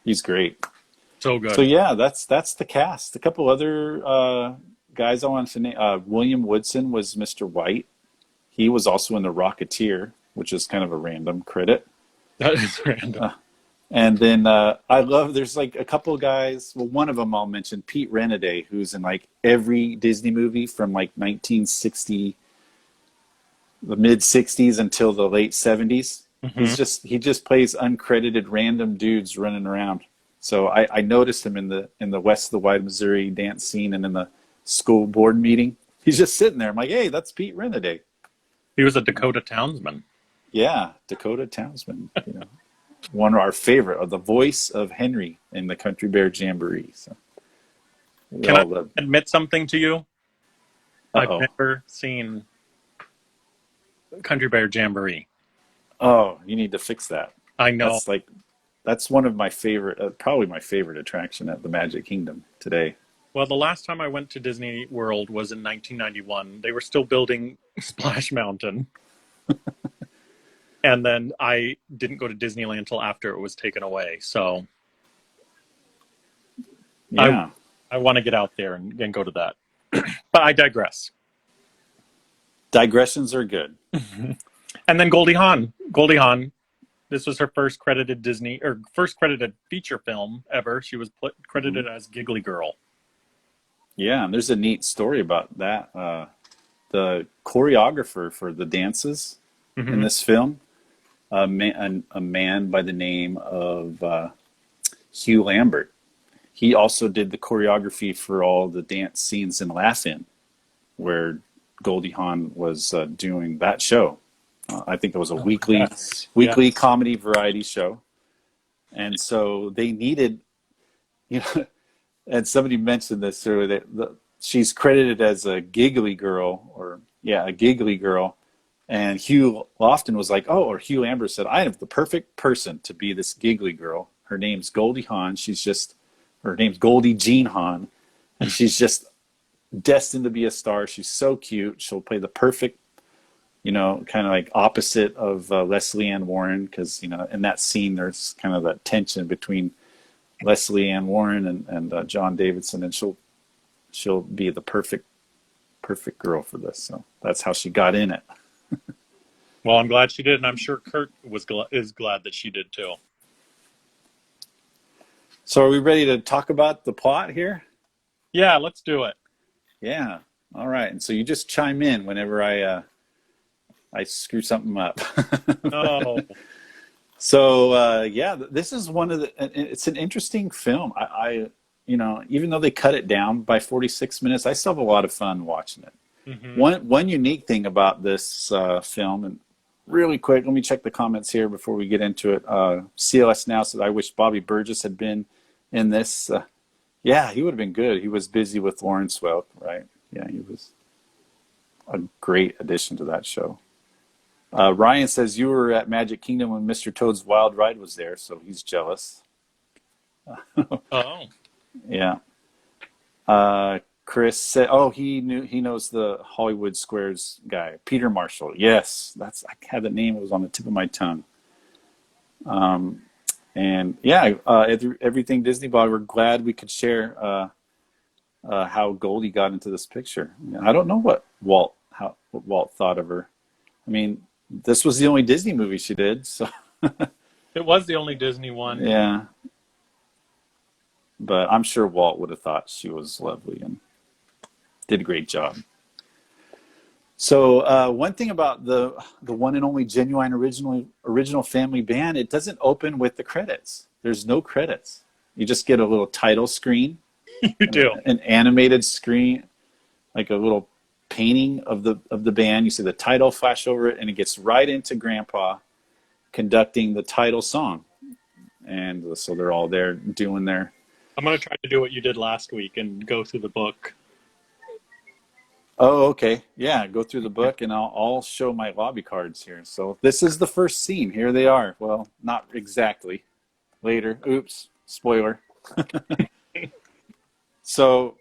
he's great. So So good. yeah, that's the cast. A couple other guys I wanted to name. William Woodson was Mr. White. He was also in The Rocketeer, which is kind of a random credit. That is random. And then I love, there's like a couple of guys. Well, one of them I'll mention, Pete Renaday, who's in like every Disney movie from like 1960, the mid 60s until the late 70s. Hmm. He just plays uncredited random dudes running around. So I noticed him in the West of the Wide Missouri dance scene and in the school board meeting. He's just sitting there. I'm like, hey, that's Pete Renaday. He was a Dakota Townsman. Yeah, Dakota Townsman. One of our favorite, the voice of Henry in the Country Bear Jamboree. So we Can I all love. admit something to you? I've Uh-oh. never seen Country Bear Jamboree. Oh, you need to fix that. I know. That's one of my favorite, probably my favorite attraction at the Magic Kingdom today. Well, the last time I went to Disney World was in 1991. They were still building Splash Mountain. And then I didn't go to Disneyland until after it was taken away. So Yeah. I want to get out there and go to that. But I digress. Digressions are good. And then Goldie Hawn. Goldie Hawn. This was her first credited Disney or first credited feature film ever. She was credited as Giggly Girl. Yeah, and there's a neat story about that. The choreographer for the dances in this film, a man by the name of Hugh Lambert. He also did the choreography for all the dance scenes in Laugh-In, where Goldie Hawn was doing that show. I think it was a weekly comedy variety show, and so they needed, and somebody mentioned this earlier. She's credited as a giggly girl, a giggly girl, and Hugh Lofton was like, "Oh," or Hugh Lambert said, "I am the perfect person to be this giggly girl. Her name's Goldie Hawn. Her name's Goldie Jean Hawn, and she's just destined to be a star. She's so cute. She'll play the perfect." Kind of like opposite of Leslie Ann Warren, because in that scene there's kind of that tension between Leslie Ann Warren and John Davidson, and she'll be the perfect girl for this. So that's how she got in it. Well, I'm glad she did, and I'm sure Kurt is glad that she did too. So are we ready to talk about the plot here? Yeah, let's do it. Yeah. All right. And so you just chime in whenever I screw something up. Oh, So this is it's an interesting film. I even though they cut it down by 46 minutes, I still have a lot of fun watching it. One unique thing about this film, and really quick, let me check the comments here before we get into it. CLS Now said, "I wish Bobby Burgess had been in this." Yeah, he would have been good. He was busy with Lawrence Welk, right? Yeah, he was a great addition to that show. Ryan says, "You were at Magic Kingdom when Mr. Toad's Wild Ride was there," so he's jealous. oh, Yeah. Chris said, he knows the Hollywood Squares guy, Peter Marshall. Yes, I had the name. It was on the tip of my tongue. And yeah, everything Disney bought. We're glad we could share how Goldie got into this picture. I don't know what Walt thought of her. I mean, this was the only Disney movie she did, so it was the only Disney one. yeah. But I'm sure Walt would have thought she was lovely and did a great job. So one thing about the one and only genuine original family band, it doesn't open with the credits. There's no credits. You just get a little title screen. You do. An animated screen, like a little painting of the band. You see the title flash over it, and it gets right into Grandpa conducting the title song. And so they're all there doing their... I'm going to try to do what you did last week and go through the book. Oh, okay. Yeah, go through the book and I'll show my lobby cards here. So this is the first scene. Here they are. Well, not exactly. Later. Oops. Spoiler. So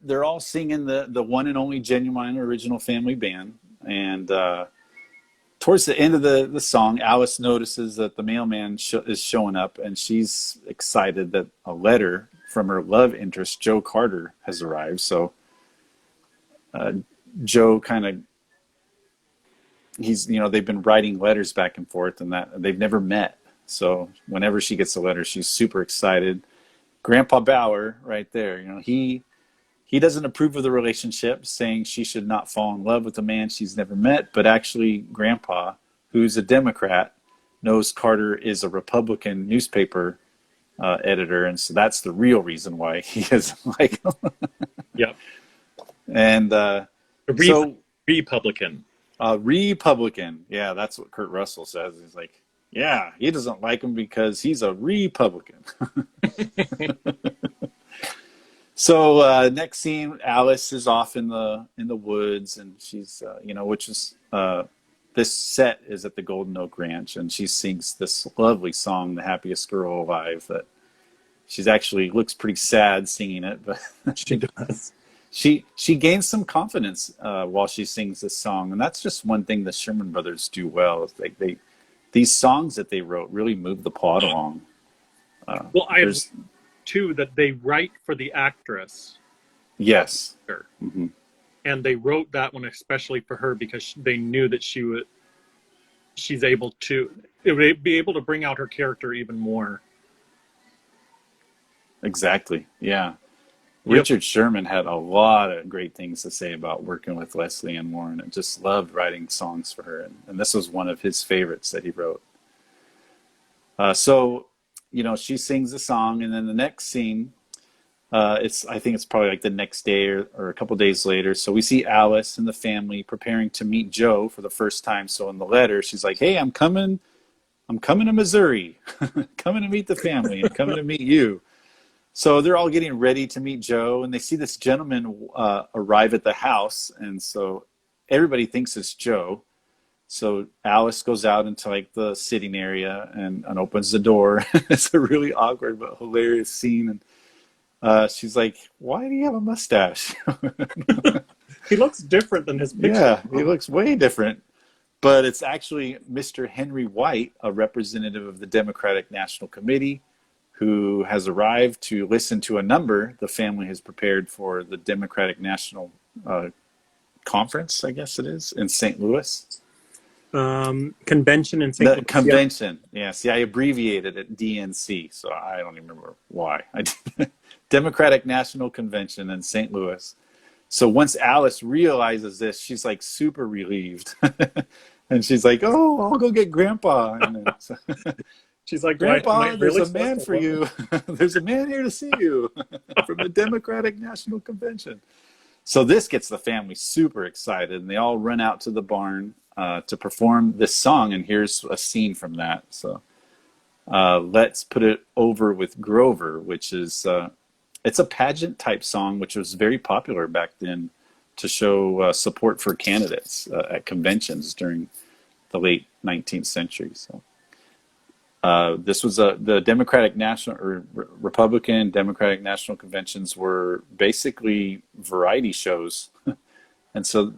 they're all singing the one and only genuine original family band. And towards the end of the song, Alice notices that the mailman is showing up, and she's excited that a letter from her love interest, Joe Carter, has arrived. So uh, Joe kind of they've been writing letters back and forth, and that they've never met. So whenever she gets a letter, she's super excited. Grandpa Bauer, right there, he doesn't approve of the relationship, saying she should not fall in love with a man she's never met. But actually, Grandpa, who's a Democrat, knows Carter is a Republican newspaper editor, and so that's the real reason why he doesn't like him. Yep. And so Republican. Republican, yeah, that's what Kurt Russell says. He's like, yeah, he doesn't like him because he's a Republican. So next scene, Alice is off in the woods, and she's which is this set is at the Golden Oak Ranch, and she sings this lovely song, "The Happiest Girl Alive." That she's actually looks pretty sad singing it, but She does. she gains some confidence while she sings this song, and that's just one thing the Sherman Brothers do well. Is they these songs that they wrote really move the plot along. Well, I have There's too that they write for the actress, yes. and they wrote that one especially for her because they knew that she's able to it would be able to bring out her character even more. Exactly. Yeah. Yep. Richard Sherman had a lot of great things to say about working with Leslie Ann Warren, and just loved writing songs for her. And this was one of his favorites that he wrote. So, she sings the song, and then the next scene, I think it's probably like the next day or a couple days later. So we see Alice and the family preparing to meet Joe for the first time. So in the letter, she's like, "Hey, I'm coming to Missouri, coming to meet the family, and coming to meet you." So they're all getting ready to meet Joe, and they see this gentleman arrive at the house, and so everybody thinks it's Joe. So Alice goes out into like the sitting area and opens the door. It's a really awkward but hilarious scene, and she's like, "Why do you have a mustache?" He looks different than his picture. Yeah, he looks way different. But it's actually Mr. Henry White, a representative of the Democratic National Committee, who has arrived to listen to a number the family has prepared for the Democratic National Conference, I guess it is, in St. Louis. Convention in St. Louis. Convention, yeah. See, I abbreviated it DNC, so I don't even remember why. Democratic National Convention in St. Louis. So once Alice realizes this, she's like super relieved. And she's like, "Oh, I'll go get Grandpa." And then, so, She's like, "Grandpa, there's a man for you. There's a man here to see you from the Democratic National Convention." So this gets the family super excited, and they all run out to the barn to perform this song. And here's a scene from that. So let's put it over with Grover, which is it's a pageant type song, which was very popular back then to show support for candidates at conventions during the late 19th century. So. This was the Democratic National or Republican Democratic National Conventions were basically variety shows. And so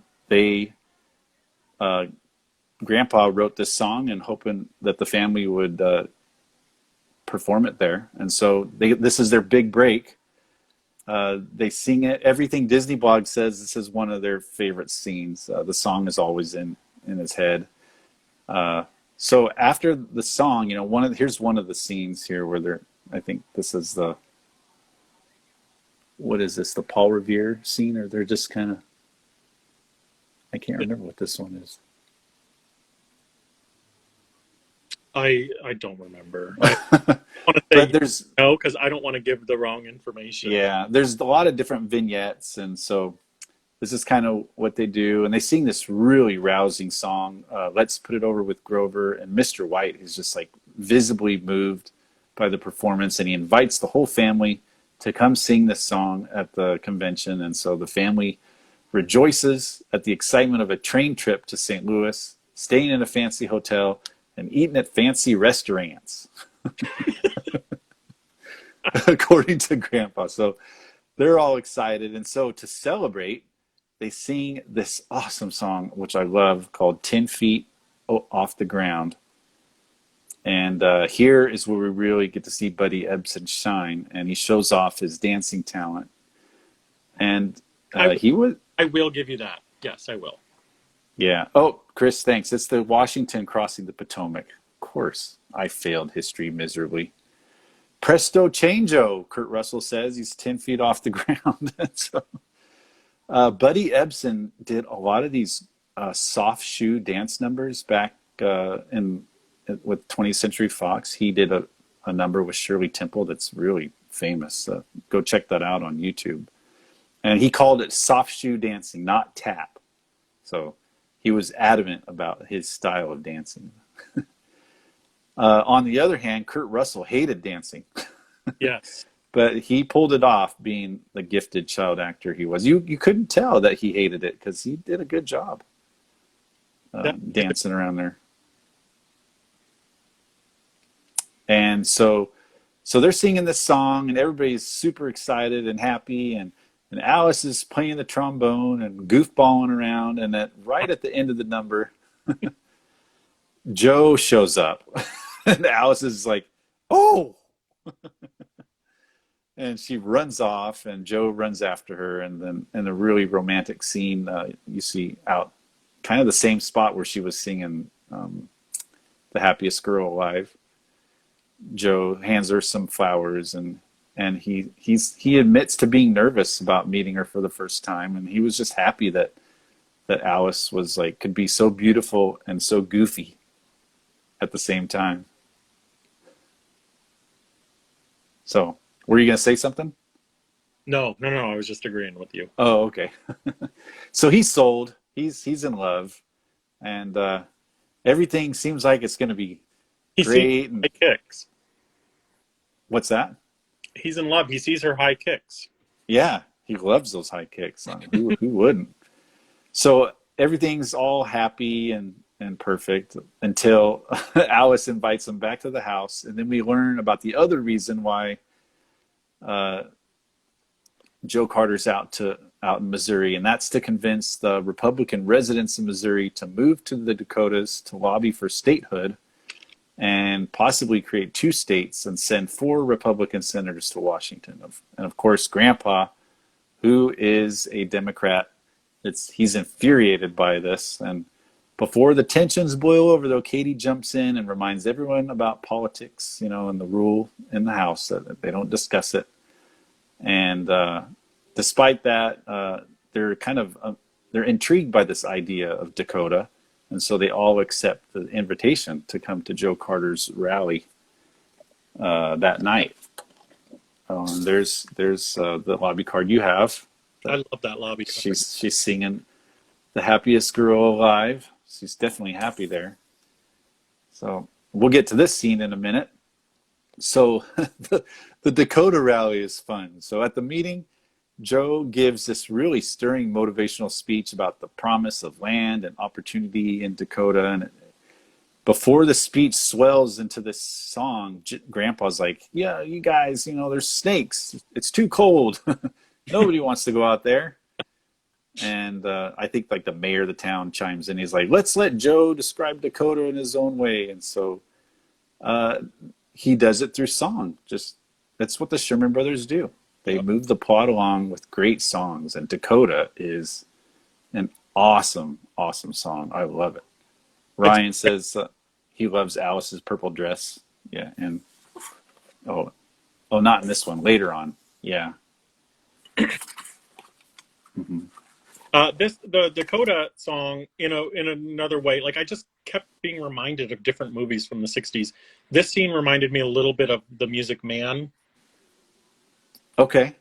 Grandpa wrote this song and hoping that the family would perform it there. And so this is their big break. They sing it. Everything Disney Blog says this is one of their favorite scenes. The song is always in his head. So after the song, here's one of the scenes here where I think this is what is this, the Paul Revere scene, or they're just kind of, I can't remember what this one is. I don't remember. I want to say But no, because I don't want to give the wrong information. Yeah, there's a lot of different vignettes, and so this is kind of what they do. And they sing this really rousing song, "Let's Put It Over with Grover." And Mr. White is just like visibly moved by the performance, and he invites the whole family to come sing this song at the convention. And so the family rejoices at the excitement of a train trip to St. Louis, staying in a fancy hotel, and eating at fancy restaurants, according to Grandpa. So they're all excited. And so to celebrate, they sing this awesome song, which I love, called 10 Feet Off the Ground. And here is where we really get to see Buddy Ebsen shine, and he shows off his dancing talent. And he was, I will give you that. Yes, I will. yeah. Oh, Chris, thanks. It's the Washington crossing the Potomac. Of course, I failed history miserably. Presto changeo, Kurt Russell says. He's 10 feet off the ground. So, Buddy Ebsen did a lot of these soft shoe dance numbers back in with 20th Century Fox. He did a number with Shirley Temple that's really famous. Go check that out on YouTube. And he called it soft shoe dancing, not tap. So he was adamant about his style of dancing. On the other hand, Kurt Russell hated dancing. Yes. But he pulled it off, being the gifted child actor he was. You couldn't tell that he hated it because he did a good job dancing around there. And so they're singing this song, and everybody's super excited and happy, and Alice is playing the trombone and goofballing around, and right at the end of the number, Joe shows up, and Alice is like, "Oh!" And she runs off, and Joe runs after her, and then in a really romantic scene, you see out kind of the same spot where she was singing "The Happiest Girl Alive." Joe hands her some flowers, and he admits to being nervous about meeting her for the first time, and he was just happy that Alice was like could be so beautiful and so goofy at the same time. So, were you gonna say something? No. I was just agreeing with you. Oh, okay. So he's sold. He's in love, and everything seems like it's gonna be He great. sees high kicks. What's that? He's in love. He sees her high kicks. Yeah, he loves those high kicks. Who wouldn't? So everything's all happy and perfect until Alice invites him back to the house, and then we learn about the other reason why Joe Carter's out in Missouri, and that's to convince the Republican residents of Missouri to move to the Dakotas to lobby for statehood and possibly create 2 states and send 4 Republican senators to Washington. And of course, Grandpa, who is a Democrat, he's infuriated by this. And before the tensions boil over, though, Katie jumps in and reminds everyone about politics, and the rule in the House that they don't discuss it. And despite that, they're intrigued by this idea of Dakota. And so they all accept the invitation to come to Joe Carter's rally that night. There's the lobby card you have. I love that lobby card. She's singing "The Happiest Girl Alive." She's definitely happy there. So we'll get to this scene in a minute. So the Dakota rally is fun. So at the meeting, Joe gives this really stirring motivational speech about the promise of land and opportunity in Dakota. And before the speech swells into this song, Grandpa's like, "Yeah, you guys, there's snakes. It's too cold. Nobody wants to go out there." And I think like the mayor of the town chimes in. He's like, "Let's let Joe describe Dakota in his own way." And so he does it through song. That's what the Sherman Brothers do. They move the plot along with great songs, and Dakota is an awesome, awesome song. I love it. Ryan says he loves Alice's purple dress. Yeah, and oh, not in this one. Later on, yeah. Mm-hmm. The Dakota song, in another way, like I just kept being reminded of different movies from the '60s. This scene reminded me a little bit of The Music Man. Okay.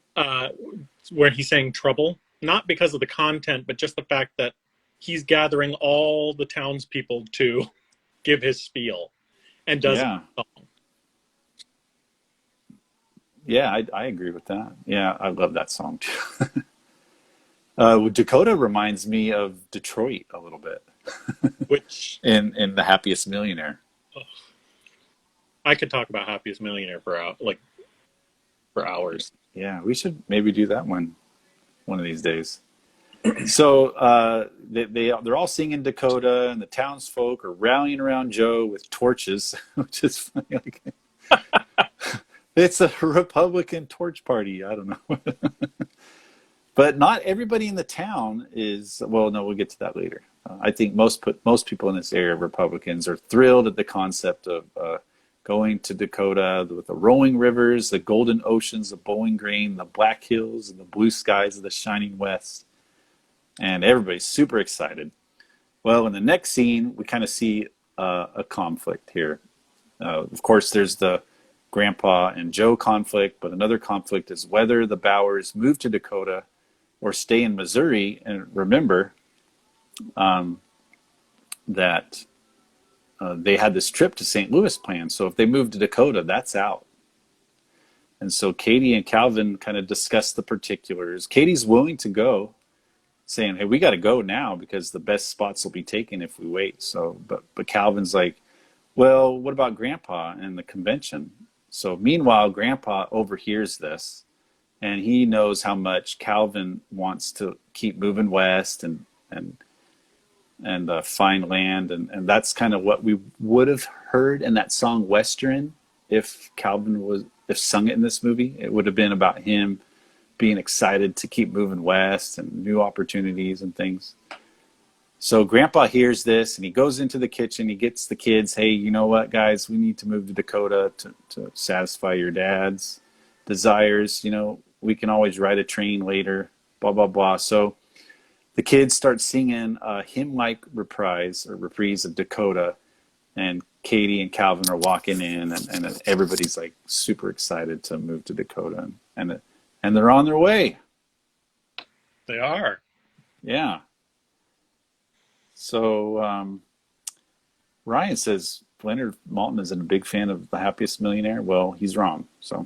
Where he's saying "Trouble," not because of the content, but just the fact that he's gathering all the townspeople to give his spiel, and does Yeah. a song. Yeah, I agree with that. Yeah, I love that song too. Dakota reminds me of Detroit a little bit Which in The Happiest Millionaire. oh, I could talk about Happiest Millionaire for for hours. Yeah, we should maybe do that one of these days. So they're all singing Dakota, and the townsfolk are rallying around Joe with torches, which is funny. Like, it's a Republican torch party. I don't know, but not everybody in the town is. Well, no, we'll get to that later. I think most people in this area, Republicans, are thrilled at the concept of going to Dakota with the rolling rivers, the golden oceans of Bowling Green, the black hills, and the blue skies of the shining west. And everybody's super excited. Well, in the next scene, we kind of see a conflict here. Of course, there's the Grandpa and Joe conflict, but another conflict is whether the Bowers move to Dakota or stay in Missouri. And remember that they had this trip to St. Louis planned. So if they move to Dakota, that's out. And so Katie and Calvin kind of discuss the particulars. Katie's willing to go, saying, "Hey, we got to go now because the best spots will be taken if we wait." So, but Calvin's like, "Well, what about Grandpa and the convention?" So, meanwhile, Grandpa overhears this, and he knows how much Calvin wants to keep moving west and find land, and that's kind of what we would have heard in that song "Western" if Calvin was if sung it in this movie. It would have been about him being excited to keep moving west and new opportunities and things. So Grandpa hears this and he goes into the kitchen. He gets the kids, "Hey, you know what, guys? We need to move to Dakota to satisfy your dad's desires. You know, we can always ride a train later, blah, blah, blah." So the kids start singing a hymn-like reprise of Dakota, and Katie and Calvin are walking in, and everybody's like super excited to move to Dakota, and they're on their way. They are. Yeah. So Ryan says Leonard Maltin isn't a big fan of The Happiest Millionaire. Well, he's wrong. So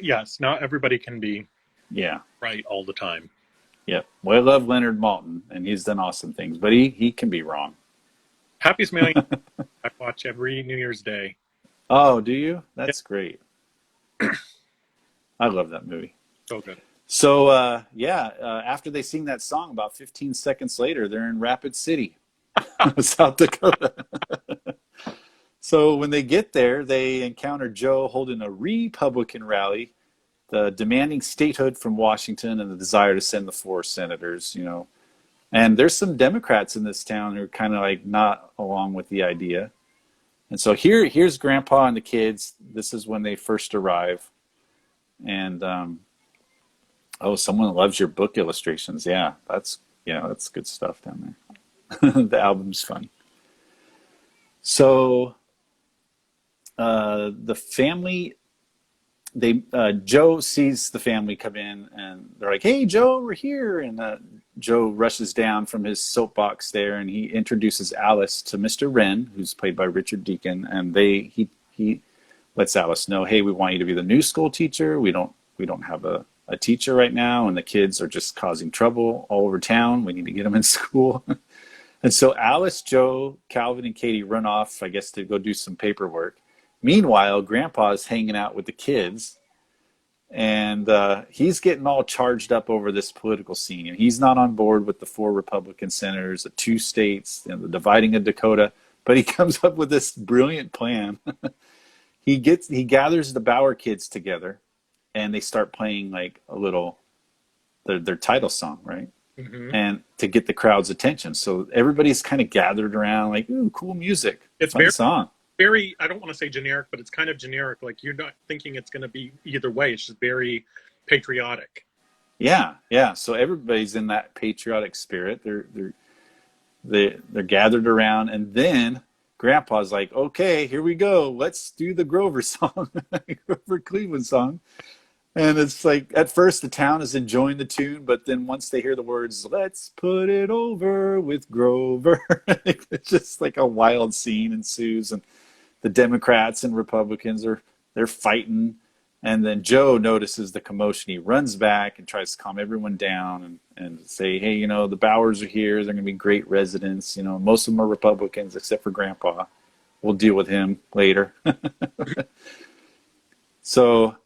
Yes, not everybody can be yeah, right all the time. yeah. Well, I love Leonard Maltin, and he's done awesome things, but he can be wrong. Happiest Millionaire, I watch every New Year's Day. Oh, do you? Yeah, That's great. I love that movie. so good. So after they sing that song, about 15 seconds later, they're in Rapid City, South Dakota. So when they get there, they encounter Joe holding a Republican rally, the demanding statehood from Washington and the desire to send the four senators, you know. And there's some Democrats in this town who are kind of like not along with the idea. And so here's Grandpa and the kids. This is when they first arrive. And oh, someone loves your book illustrations. Yeah, that's good stuff down there. The album's fun. So the family, Joe sees the family come in, and they're like, "Hey, Joe, we're here!" And Joe rushes down from his soapbox there, and he introduces Alice to Mr. Wren, who's played by Richard Deacon, and he lets Alice know, "Hey, we want you to be the new school teacher. We don't have a teacher right now, and the kids are just causing trouble all over town. We need to get them in school." And so Alice, Joe, Calvin, and Katie run off, I guess, to go do some paperwork. Meanwhile, Grandpa's hanging out with the kids, and he's getting all charged up over this political scene. And he's not on board with the four Republican senators, the two states, and the dividing of Dakota. But he comes up with this brilliant plan. He gathers the Bauer kids together, and they start playing like a little their title song, right? Hmm. And to get the crowd's attention. So everybody's kind of gathered around, like, "Ooh, cool music, It's fun song." very, I don't want to say generic, but it's kind of generic. Like you're not thinking it's going to be either way. It's just very patriotic. Yeah, yeah. So everybody's in that patriotic spirit. They're gathered around, and then Grandpa's like, "Okay, here we go. Let's do the Grover song, Grover Cleveland song." And it's like at first the town is enjoying the tune, but then once they hear the words, "Let's put it over with Grover," it's just like a wild scene ensues, and the Democrats and Republicans they're fighting, And then Joe notices the commotion. He runs back and tries to calm everyone down and say, hey, you know, the Bowers are here. They're going to be great residents. You know, most of them are Republicans except for Grandpa. We'll deal with him later. So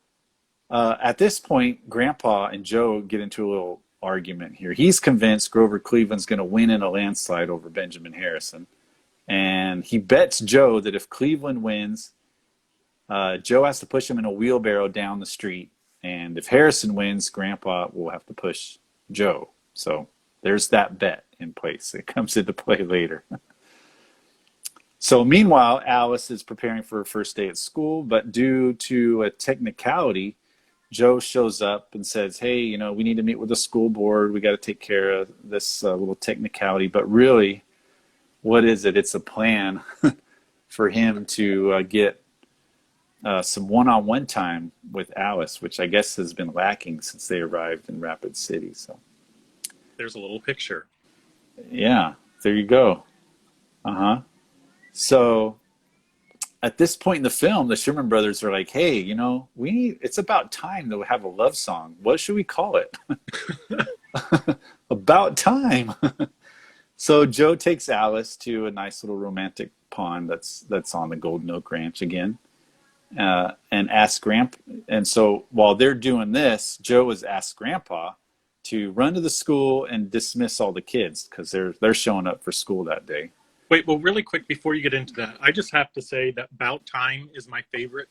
at this point, Grandpa and Joe get into a little argument here. He's convinced Grover Cleveland's going to win in a landslide over Benjamin Harrison. And he bets Joe that if Cleveland wins, Joe has to push him in a wheelbarrow down the street. And if Harrison wins, Grandpa will have to push Joe. So there's that bet in place. It comes into play later. So meanwhile, Alice is preparing for her first day at school, but due to a technicality, Joe shows up and says, hey, you know, we need to meet with the school board. We got to take care of this little technicality. But really, what is it? It's a plan for him to get some one-on-one time with Alice, which I guess has been lacking since they arrived in Rapid City. So There's a little picture. yeah, there you go. Uh-huh. So at this point in the film, the Sherman Brothers are like, hey, you know, it's about time to have a love song. What should we call it? About time. So Joe takes Alice to a nice little romantic pond that's on the Golden Oak Ranch again, and asks Grandpa. And so while they're doing this, Joe has asked Grandpa to run to the school and dismiss all the kids because they're showing up for school that day. Wait, well, really quick before you get into that, I just have to say that "About Time" is my favorite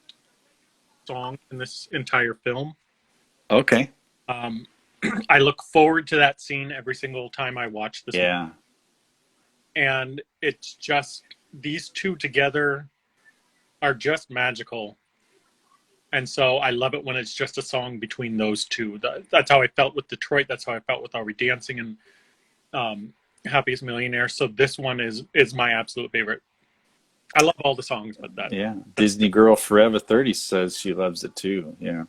song in this entire film. Okay. I look forward to that scene every single time I watch this. Yeah. Movie. And it's just, these two together are just magical. And so I love it when it's just a song between those two. That's how I felt with Detroit. That's how I felt with Are We Dancing and Happiest Millionaire. So this one is my absolute favorite. I love all the songs, but that. Yeah. Disney Girl Forever 30 says she loves it too. Yeah.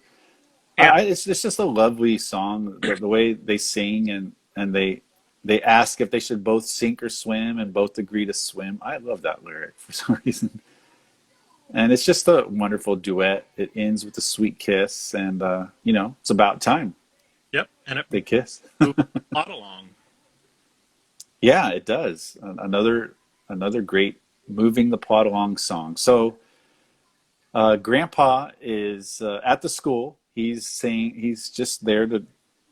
It's just a lovely song. The way they sing and they ask if they should both sink or swim and both agree to swim. I love that lyric for some reason. And it's just a wonderful duet. It ends with a sweet kiss and, you know, it's about time. Yep. And They kiss. moves the plot along. Yeah, it does. Another great moving the plot along song. So Grandpa is at the school. He's just there to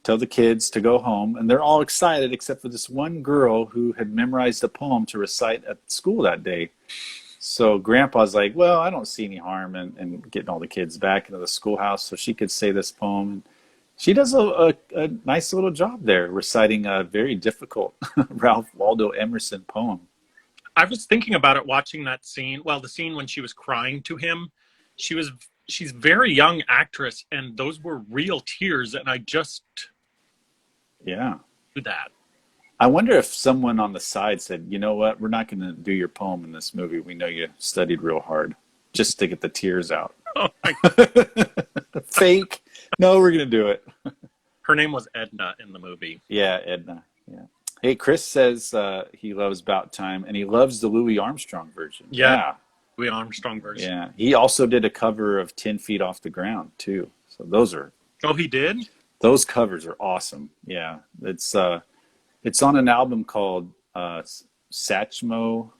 tell the kids to go home, and they're all excited except for this one girl who had memorized a poem to recite at school that day. So Grandpa's like, well, I don't see any harm in getting all the kids back into the schoolhouse so she could say this poem. And she does a nice little job there, reciting a very difficult Ralph Waldo Emerson poem. I was thinking about it watching that scene. Well, the scene when she was crying to him, she's very young actress, and those were real tears, and I just Yeah. do that. I wonder if someone on the side said, you know what, we're not going to do your poem in this movie. We know you studied real hard just to get the tears out. Oh my, Fake. No, we're going to do it. her name was Edna in the movie. Yeah, Edna. Yeah. Hey, Chris says he loves About Time, and he loves the Louis Armstrong version. Yeah. Louis Armstrong version. Yeah. He also did a cover of 10 Feet Off the Ground, too. So Oh, he did? those covers are awesome. Yeah. It's on an album called Satchmo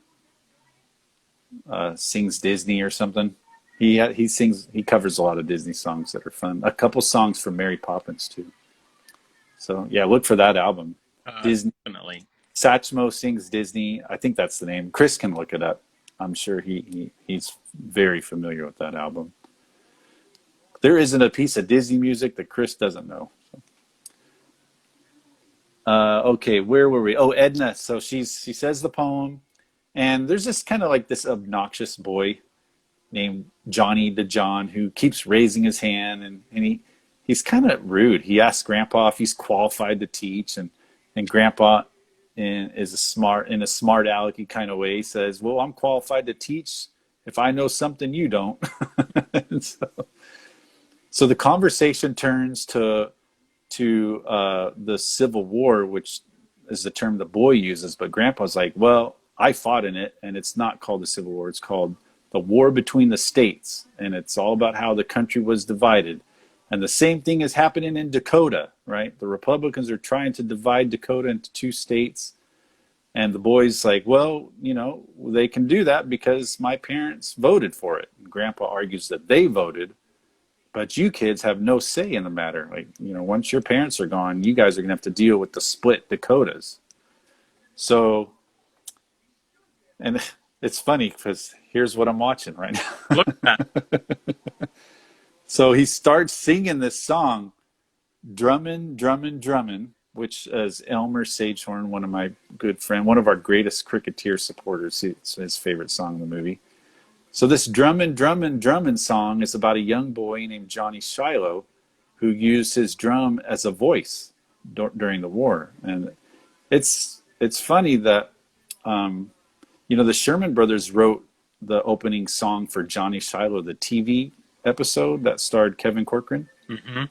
Sings Disney or something. He covers a lot of Disney songs that are fun. A couple songs from Mary Poppins too. So yeah, look for that album. Disney. Definitely. Satchmo Sings Disney. I think that's the name. Chris can look it up. I'm sure he's very familiar with that album. There isn't a piece of Disney music that Chris doesn't know. Okay, where were we? Oh, Edna. So she says the poem, and there's this kind of like this obnoxious boy named Johnny DeJohn who keeps raising his hand, and he's kind of rude. He asks Grandpa if he's qualified to teach, and Grandpa in a smart alecky kind of way says, "Well, I'm qualified to teach if I know something you don't." So the conversation turns to the Civil War, which is the term the boy uses, but Grandpa's like, well, I fought in it, and it's not called the Civil War. It's called the war between the states, and it's all about how the country was divided. And the same thing is happening in Dakota, right? The Republicans are trying to divide Dakota into two states. And the boy's like, well, they can do that because my parents voted for it. And Grandpa argues that they voted, but you kids have no say in the matter. Like, once your parents are gone, you guys are going to have to deal with the split Dakotas. So, and it's funny because here's what I'm watching right now. Look at that. So he starts singing this song, Drummin', Drummin', Drummin', which is Elmer Sagehorn, one of my good friend, one of our greatest cricketer supporters. It's his favorite song in the movie. So this Drummin', Drummin', Drummin' song is about a young boy named Johnny Shiloh who used his drum as a voice during the war. And it's funny that, the Sherman Brothers wrote the opening song for Johnny Shiloh, the TV episode that starred Kevin Corcoran. Mm-hmm.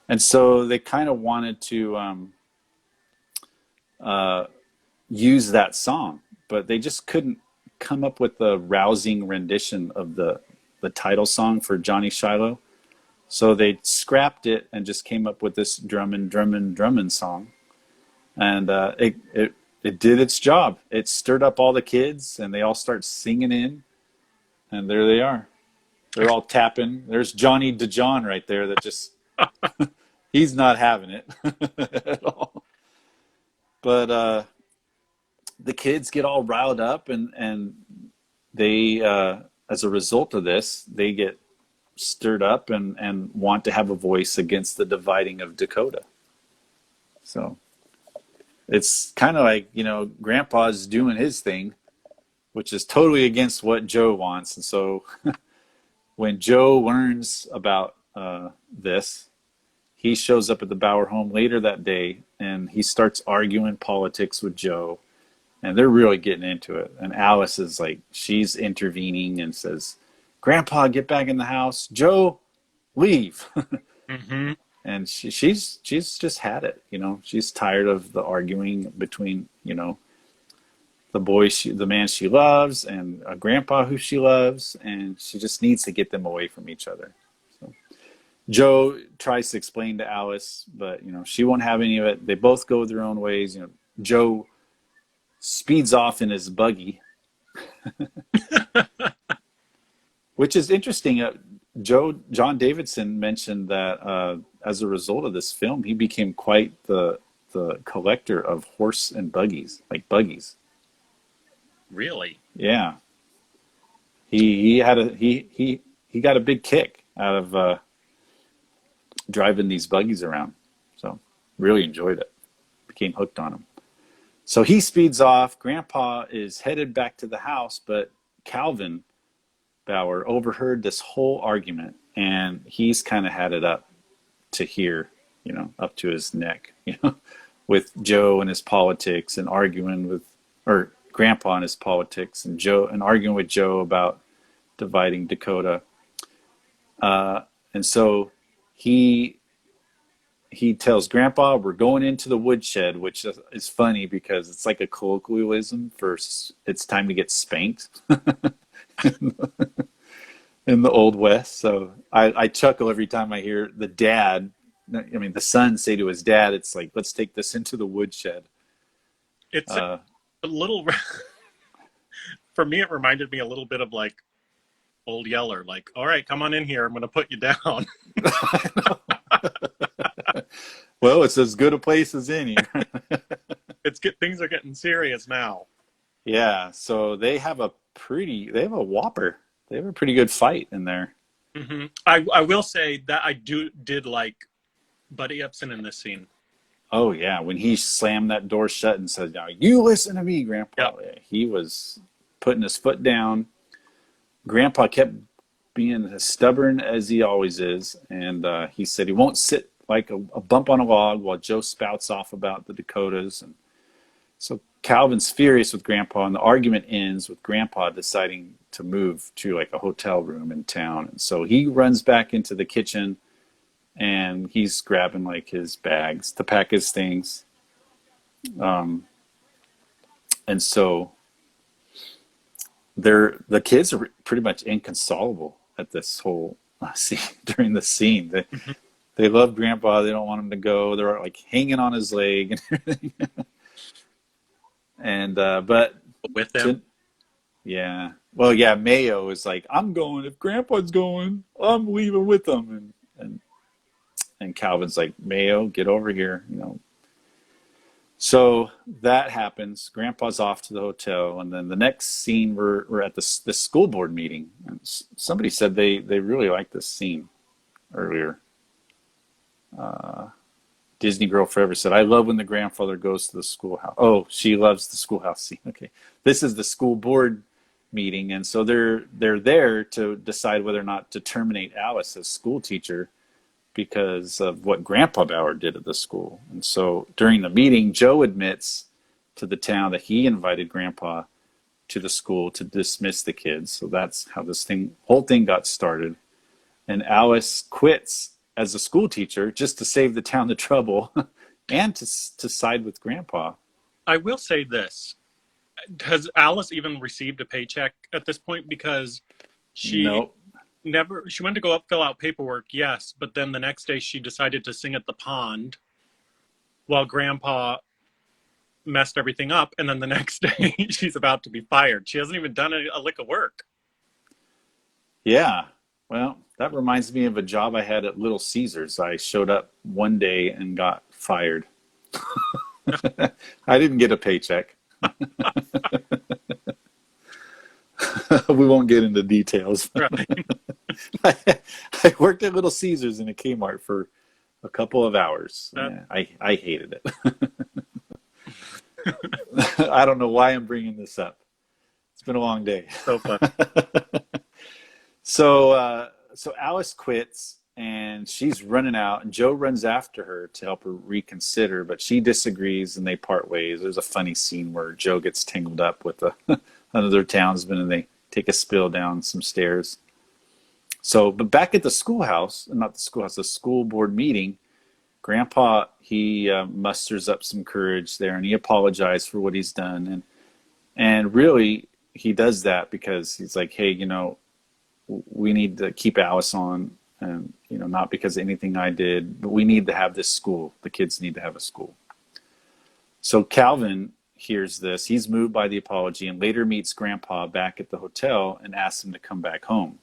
And so they kind of wanted to use that song, but they just couldn't come up with a rousing rendition of the title song for Johnny Shiloh. So they scrapped it and just came up with this Drummin', Drummin', Drummin' song. And it did its job. It stirred up all the kids, and they all start singing in. And there they are. They're all tapping. There's Johnny DeJohn right there that just... he's not having it at all. But the kids get all riled up, and they, as a result of this, they get stirred up and want to have a voice against the dividing of Dakota. So it's kind of like, Grandpa's doing his thing, which is totally against what Joe wants. And so when Joe learns about this, he shows up at the Bauer home later that day, and he starts arguing politics with Joe, and they're really getting into it. And Alice is like, she's intervening and says, Grandpa, get back in the house. Joe, leave. Mm-hmm. And she's just had it. She's tired of the arguing between, the boy, the man she loves, and a grandpa who she loves, and she just needs to get them away from each other. So Joe tries to explain to Alice, but she won't have any of it. They both go their own ways. Joe speeds off in his buggy, which is interesting. John Davidson mentioned that as a result of this film, he became quite the collector of horse and buggies, like buggies. Really? Yeah. He got a big kick out of driving these buggies around. So really enjoyed it. Became hooked on them. So he speeds off. Grandpa is headed back to the house, but Calvin Bauer overheard this whole argument, and he's kind of had it up to here, up to his neck, with Joe and his politics, and arguing with, or Grandpa and his politics, and arguing with Joe about dividing Dakota. And so he tells Grandpa, we're going into the woodshed, which is funny because it's like a colloquialism for it's time to get spanked in the Old West. So I chuckle every time I hear the son say to his dad, it's like, let's take this into the woodshed. It's a little, for me, it reminded me a little bit of like Old Yeller, like, all right, come on in here. I'm going to put you down. Well, it's as good a place as any. Things are getting serious now. Yeah. So they have a whopper. They have a pretty good fight in there. Mm-hmm. I will say that I did like Buddy Ebsen in this scene. Oh yeah. When he slammed that door shut and said, now you listen to me, Grandpa. Yep. He was putting his foot down. Grandpa kept being as stubborn as he always is. And he said he won't sit like a bump on a log while Joe spouts off about the Dakotas. And so Calvin's furious with Grandpa, and the argument ends with Grandpa deciding to move to like a hotel room in town. And so he runs back into the kitchen, and he's grabbing like his bags to pack his things. And so the kids are pretty much inconsolable at this whole scene during the scene. They love Grandpa. They don't want him to go. They're like hanging on his leg and everything. And but with them. yeah. Well, yeah. Mayo is like, I'm going. If Grandpa's going, I'm leaving with them. And Calvin's like, Mayo, get over here. So that happens. Grandpa's off to the hotel, and then the next scene, we're at the school board meeting. And somebody said they really liked this scene earlier. Disney Girl Forever said, I love when the grandfather goes to the schoolhouse. Oh, she loves the schoolhouse scene. Okay. This is the school board meeting, and so they're there to decide whether or not to terminate Alice as school teacher because of what Grandpa Bauer did at the school. And so during the meeting, Joe admits to the town that he invited Grandpa to the school to dismiss the kids. So that's how this whole thing got started. And Alice quits as a school teacher just to save the town the trouble and to side with Grandpa. I will say this. Has Alice even received a paycheck at this point? Because she Nope. she went to go fill out paperwork, yes, but then the next day she decided to sing at the pond while Grandpa messed everything up, and then the next day she's about to be fired. She hasn't even done a lick of work. Yeah. Well, that reminds me of a job I had at Little Caesars. I showed up one day and got fired. I didn't get a paycheck. We won't get into details. Right. I worked at Little Caesars in a Kmart for a couple of hours. Yeah, I hated it. I don't know why I'm bringing this up. It's been a long day. So fun. So Alice quits and she's running out, and Joe runs after her to help her reconsider, but she disagrees and they part ways. There's a funny scene where Joe gets tangled up with another townsman and they take a spill down some stairs. So, but back at the schoolhouse, not the schoolhouse, the school board meeting, Grandpa, he musters up some courage there and he apologized for what he's done. And really, he does that because he's like, hey, we need to keep Alice on, and not because of anything I did, but we need to have this school. The kids need to have a school. So Calvin hears this. He's moved by the apology and later meets Grandpa back at the hotel and asks him to come back home.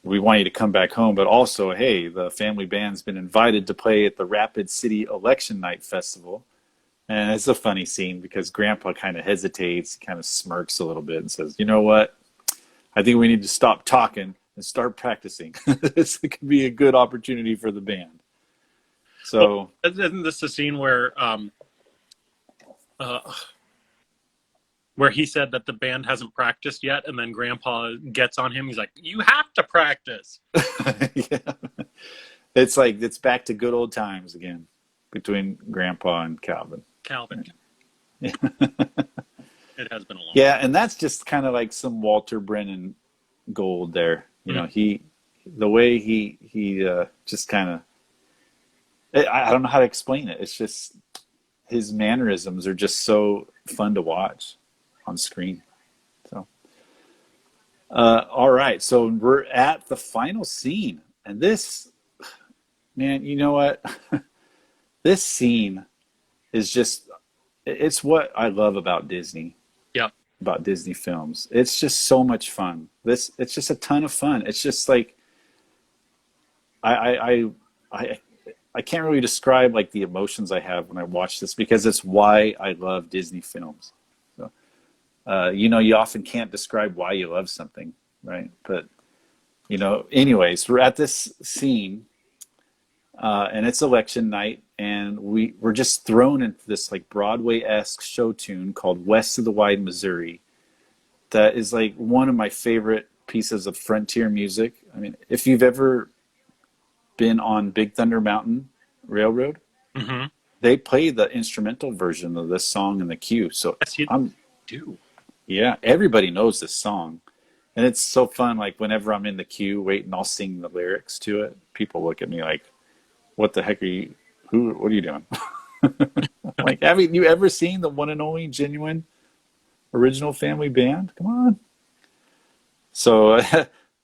We want you to come back home, but also, hey, the family band's been invited to play at the Rapid City Election Night Festival. And it's a funny scene because Grandpa kind of hesitates, kind of smirks a little bit and says, you know what? I think we need to stop talking and start practicing. This could be a good opportunity for the band. So, isn't this the scene where he said that the band hasn't practiced yet, and then Grandpa gets on him? He's like, "You have to practice." yeah. It's back to good old times again between Grandpa and Calvin. Yeah. It has been a long time. Yeah, and that's just kind of like some Walter Brennan gold there. The way he just kind of, I don't know how to explain it. It's just his mannerisms are just so fun to watch on screen. So, all right, so we're at the final scene, and this, man, you know what? This scene is just, it's what I love about Disney. Yep. About Disney films. It's just so much fun. It's just a ton of fun. It's just like, I can't really describe like the emotions I have when I watch this because it's why I love Disney films. So, you often can't describe why you love something, right? But, anyways, we're at this scene, and it's election night, and we're just thrown into this like Broadway-esque show tune called West of the Wide Missouri. That is like one of my favorite pieces of frontier music. I mean, if you've ever been on Big Thunder Mountain Railroad, Mm-hmm. they play the instrumental version of this song in the queue. So Yes, you do. yeah, everybody knows this song. And it's so fun. Like whenever I'm in the queue waiting, I'll sing the lyrics to it. People look at me like, what the heck are you, what are you doing? Like, have you ever seen the one and only genuine original family band. Come on. So,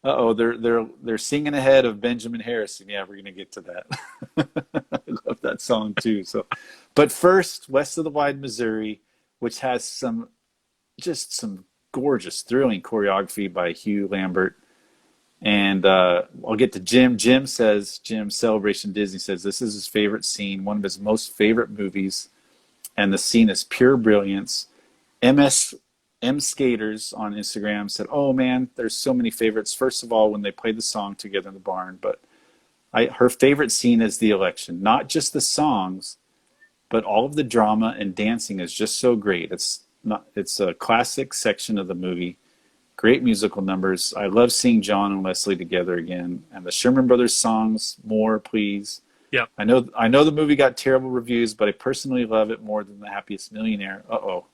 uh-oh, they're singing ahead of Benjamin Harrison. Yeah, we're gonna get to that. I love that song too. So, but first, West of the Wide Missouri, which has some gorgeous, thrilling choreography by Hugh Lambert. And I'll get to Jim. Jim Celebration Disney says this is his favorite scene, one of his most favorite movies, and the scene is pure brilliance. M Skaters on Instagram said, "Oh man, there's so many favorites. First of all, when they play the song together in the barn, but her favorite scene is the election. Not just the songs, but all of the drama and dancing is just so great. It's a classic section of the movie. Great musical numbers. I love seeing John and Leslie together again. And the Sherman Brothers songs, more please. Yep. I know the movie got terrible reviews, but I personally love it more than The Happiest Millionaire." Uh-oh.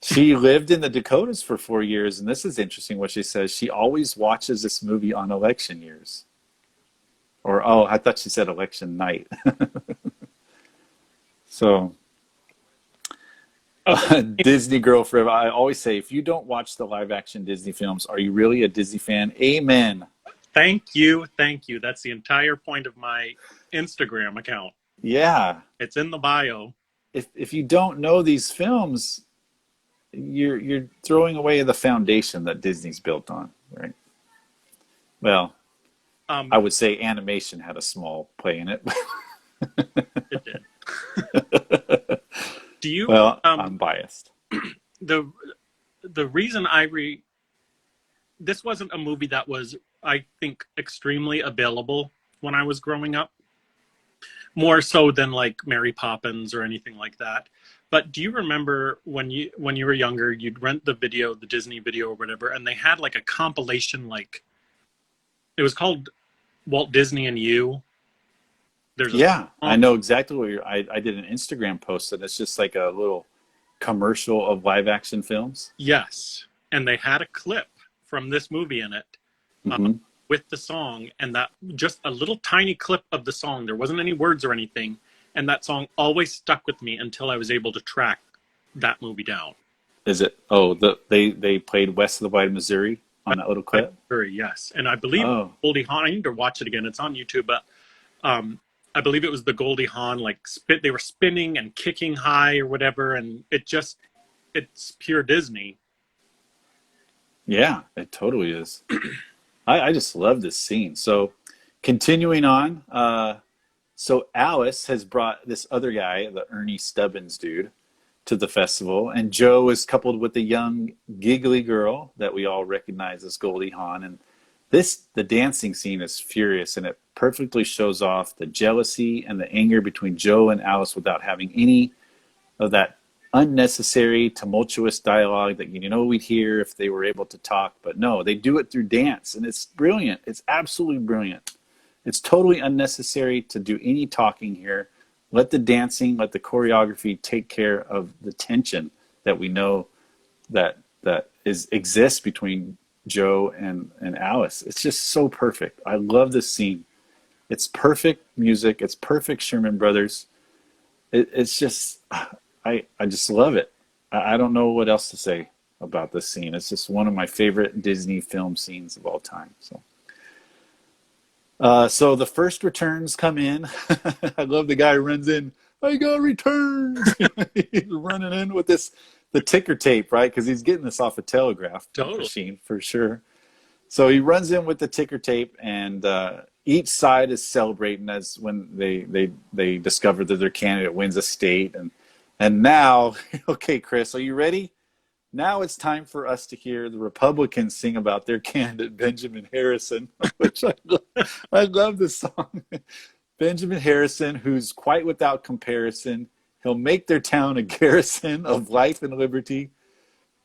She lived in the Dakotas for 4 years, and this is interesting what she says. She always watches this movie on election years. Or, oh, I thought she said election night. So, Disney girl forever. I always say, if you don't watch the live action Disney films, are you really a Disney fan? Amen. Thank you. That's the entire point of my Instagram account. Yeah. It's in the bio. If you don't know these films, you're throwing away the foundation that Disney's built on, right? Well, I would say animation had a small play in it. It did. Do you? Well, I'm biased. The reason this wasn't a movie that was, I think, extremely available when I was growing up. More so than like Mary Poppins or anything like that. But do you remember when you were younger, you'd rent the Disney video or whatever, and they had like a compilation, like it was called Walt Disney and You. I know exactly what I did an Instagram post, and it's just like a little commercial of live action films. Yes, and they had a clip from this movie in it. With the song, and that just a little tiny clip of the song. There wasn't any words or anything, and that song always stuck with me until I was able to track that movie down. Is it? Oh, they played West of the Wide Missouri on that little clip. Yes, and I believe Goldie Hawn. I need to watch it again. It's on YouTube, but I believe it was the Goldie Hawn they were spinning and kicking high or whatever, and it's pure Disney. Yeah, it totally is. I just love this scene. So continuing on, so Alice has brought this other guy, the Ernie Stubbins dude, to the festival, and Joe is coupled with a young giggly girl that we all recognize as Goldie Hawn. And the dancing scene is furious, and it perfectly shows off the jealousy and the anger between Joe and Alice without having any of that unnecessary, tumultuous dialogue that we'd hear if they were able to talk. But no, they do it through dance, and it's brilliant. It's absolutely brilliant. It's totally unnecessary to do any talking here. Let the dancing, let the choreography take care of the tension that we know that exists between Joe and Alice. It's just so perfect. I love this scene. It's perfect music. It's perfect Sherman Brothers. It's just... I just love it. I don't know what else to say about this scene. It's just one of my favorite Disney film scenes of all time. So the first returns come in. I love the guy who runs in. I got returns. He's running in with the ticker tape, right? Because he's getting this off a telegraph machine for sure. So he runs in with the ticker tape, and each side is celebrating as when they discover that their candidate wins a state. And now, okay, Chris, are you ready? Now it's time for us to hear the Republicans sing about their candidate, Benjamin Harrison, which I love this song. Benjamin Harrison, who's quite without comparison. He'll make their town a garrison of life and liberty.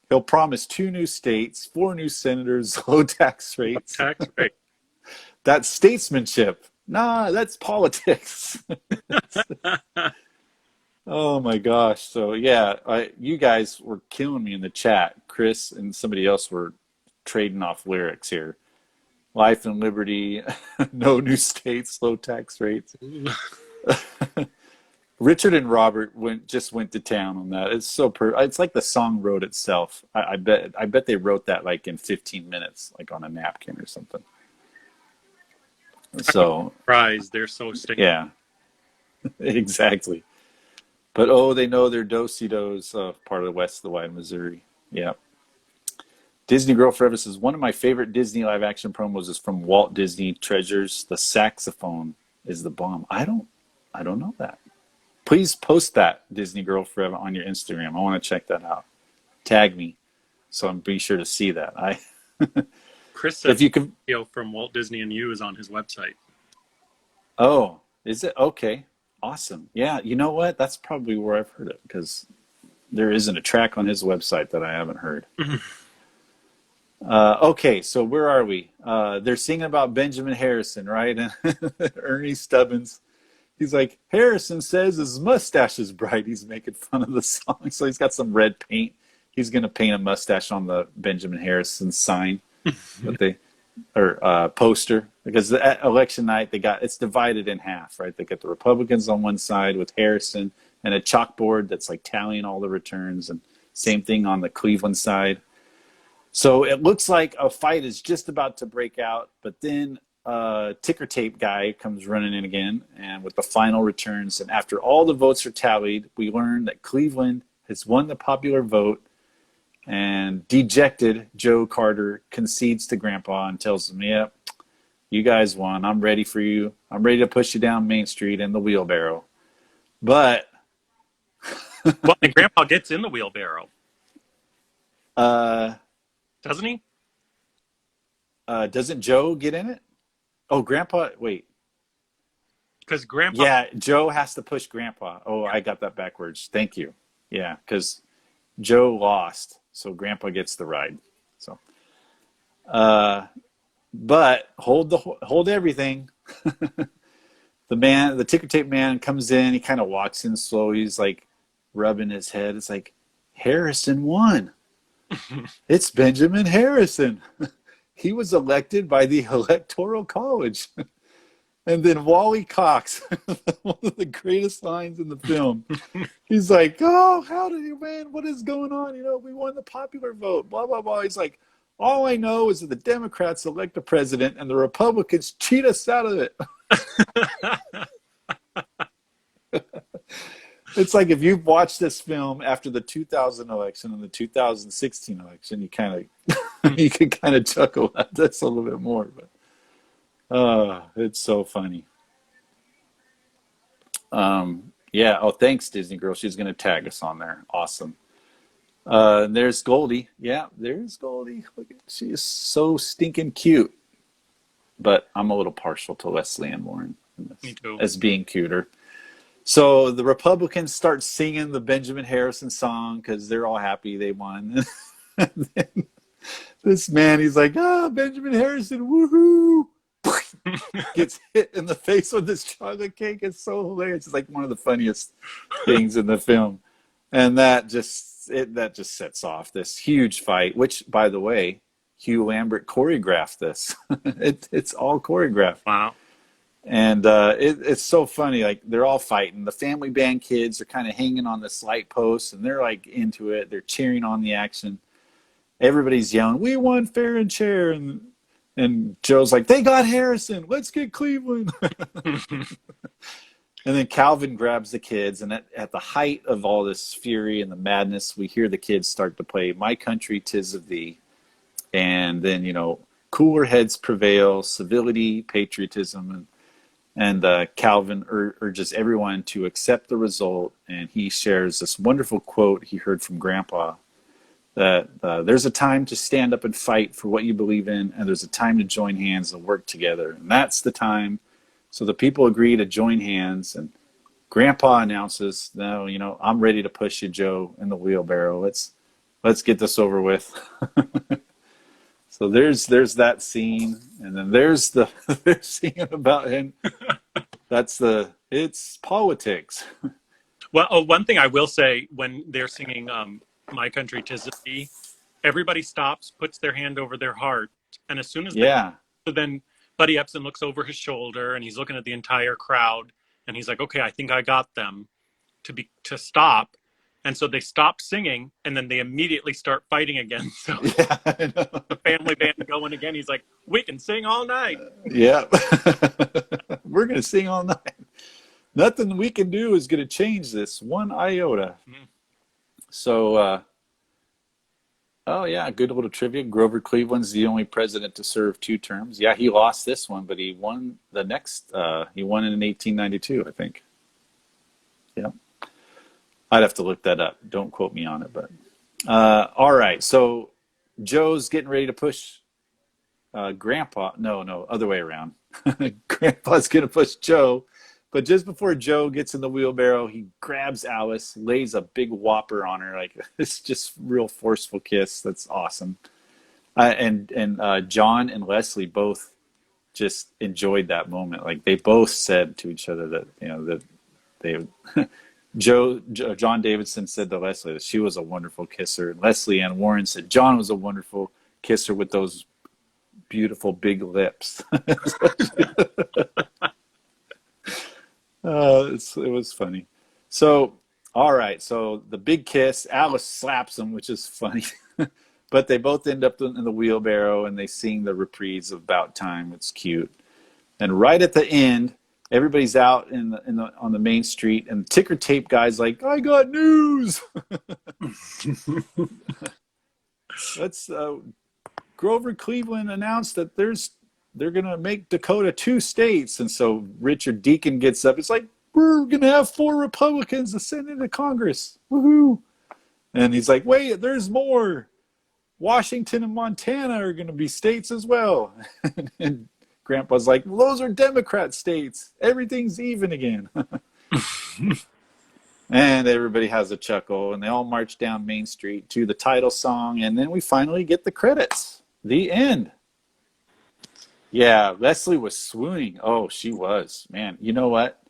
He'll promise 2 new states, 4 new senators, low tax rates. Tax rate. That's statesmanship. Nah, that's politics. Oh my gosh. So yeah, you guys were killing me in the chat. Chris and somebody else were trading off lyrics here. Life and liberty, no new states, low tax rates. Richard and Robert just went to town on that. It's so it's like the song wrote itself. I bet they wrote that like in 15 minutes, like on a napkin or something. So Surprised they're so sticky. yeah, exactly. But oh, they know their do-si-dos, part of the West of the Wide Missouri. Yeah. Disney Girl Forever says, one of my favorite Disney live action promos is from Walt Disney Treasures. The saxophone is the bomb. I don't know that. Please post that, Disney Girl Forever, on your Instagram. I want to check that out. Tag me so I'm be sure to see that. Chris said If you can. video from Walt Disney and You is on his website. Oh, is it? Okay. Awesome. Yeah, you know what? That's probably where I've heard it, because there isn't a track on his website that I haven't heard. Okay, so where are we? They're singing about Benjamin Harrison, right? And Ernie Stubbins, he's like, Harrison says his mustache is bright. He's making fun of the song. So he's got some red paint. He's going to paint a mustache on the Benjamin Harrison sign, poster, because at election night it's divided in half, right? They got the Republicans on one side with Harrison and a chalkboard that's like tallying all the returns, and same thing on the Cleveland side. So it looks like a fight is just about to break out, but then ticker tape guy comes running in again, and with the final returns, and after all the votes are tallied, we learn that Cleveland has won the popular vote, and dejected Joe Carter concedes to Grandpa and tells him, "Yep, you guys won. I'm ready for you. I'm ready to push you down Main Street in the wheelbarrow." But Well, and Grandpa gets in the wheelbarrow, doesn't he? doesn't Joe get in it? Oh, Grandpa, wait. Because Grandpa. Yeah, Joe has to push Grandpa. Oh, I got that backwards. Thank you. Yeah, because Joe lost, so Grandpa gets the ride. So, but hold everything. The ticker tape man comes in. He kind of walks in slow. He's like rubbing his head. It's like, Harrison won. It's Benjamin Harrison. He was elected by the Electoral College. And then Wally Cox, one of the greatest lines in the film. He's like, "Oh, how did you win? What is going on? We won the popular vote, blah, blah, blah." He's like, "All I know is that the Democrats elect a president and the Republicans cheat us out of it." It's like if you've watched this film after the 2000 election and the 2016 election, you can kind of chuckle at this a little bit more. But it's so funny. Yeah. Oh, thanks, Disney Girl. She's going to tag us on there. Awesome. There's Goldie. Yeah, there's Goldie. She is so stinking cute. But I'm a little partial to Leslie Ann Warren Me too. as being cuter. So the Republicans start singing the Benjamin Harrison song because they're all happy they won. And then this man, he's like, Benjamin Harrison, woohoo! Gets hit in the face with this chocolate cake. It's so hilarious. It's like one of the funniest things in the film. And that just sets off this huge fight, which, by the way, Hugh Lambert choreographed this. It's all choreographed. Wow. And it's so funny. Like, they're all fighting. The family band kids are kind of hanging on this light post, and they're like into it. They're cheering on the action. Everybody's yelling, "We won fair and fair." And Joe's like, "They got Harrison. Let's get Cleveland." And then Calvin grabs the kids, and at the height of all this fury and the madness, we hear the kids start to play "My Country, 'Tis of Thee." And then, cooler heads prevail, civility, patriotism, and Calvin urges everyone to accept the result. And he shares this wonderful quote he heard from Grandpa, that there's a time to stand up and fight for what you believe in, and there's a time to join hands and work together. And that's the time. So the people agree to join hands, and Grandpa announces, "No, I'm ready to push you, Joe, in the wheelbarrow. Let's get this over with." So there's that scene, and then there's the they're singing about him. It's politics. Well, one thing I will say, when they're singing "My Country, 'Tis of Thee," everybody stops, puts their hand over their heart, and as soon as so then Buddy Epson looks over his shoulder, and he's looking at the entire crowd, and he's like, "Okay, I think I got them." to stop, and so they stop singing, and then they immediately start fighting again. So Yeah, I know. the family band going again. He's like, "We can sing all night." Yeah. We're going to sing all night. Nothing we can do is going to change this one iota. Mhm. So, oh yeah, good little trivia. Grover Cleveland's the only president to serve 2 terms. Yeah, he lost this one, but he won the next. He won it in 1892, I think. Yeah, I'd have to look that up. Don't quote me on it, but all right. So Joe's getting ready to push Grandpa. No, other way around. Grandpa's gonna push Joe, but just before Joe gets in the wheelbarrow, he grabs Alice, lays a big whopper on her, like it's just real forceful kiss. That's awesome. And John and Leslie both just enjoyed that moment. Like they both said to each other that that they. John Davidson said to Leslie that she was a wonderful kisser, and Leslie Ann Warren said John was a wonderful kisser with those beautiful big lips. It was funny. So, all right. So the big kiss, Alice slaps him, which is funny. But they both end up in the wheelbarrow and they sing the reprise of About Time. It's cute. And right at the end, everybody's out on the main street, and the ticker tape guy's like, "I got news." Let's Grover Cleveland announced that they're gonna make Dakota 2 states, and so Richard Deacon gets up. It's like, we're gonna have 4 Republicans ascend into Congress. Woohoo! And he's like, wait, there's more. Washington and Montana are gonna be states as well. And Grandpa's like, well, those are Democrat states. Everything's even again. And everybody has a chuckle, and they all march down Main Street to the title song, and then we finally get the credits. The end. Yeah, Leslie was swooning. Oh, she was. Man, you know what?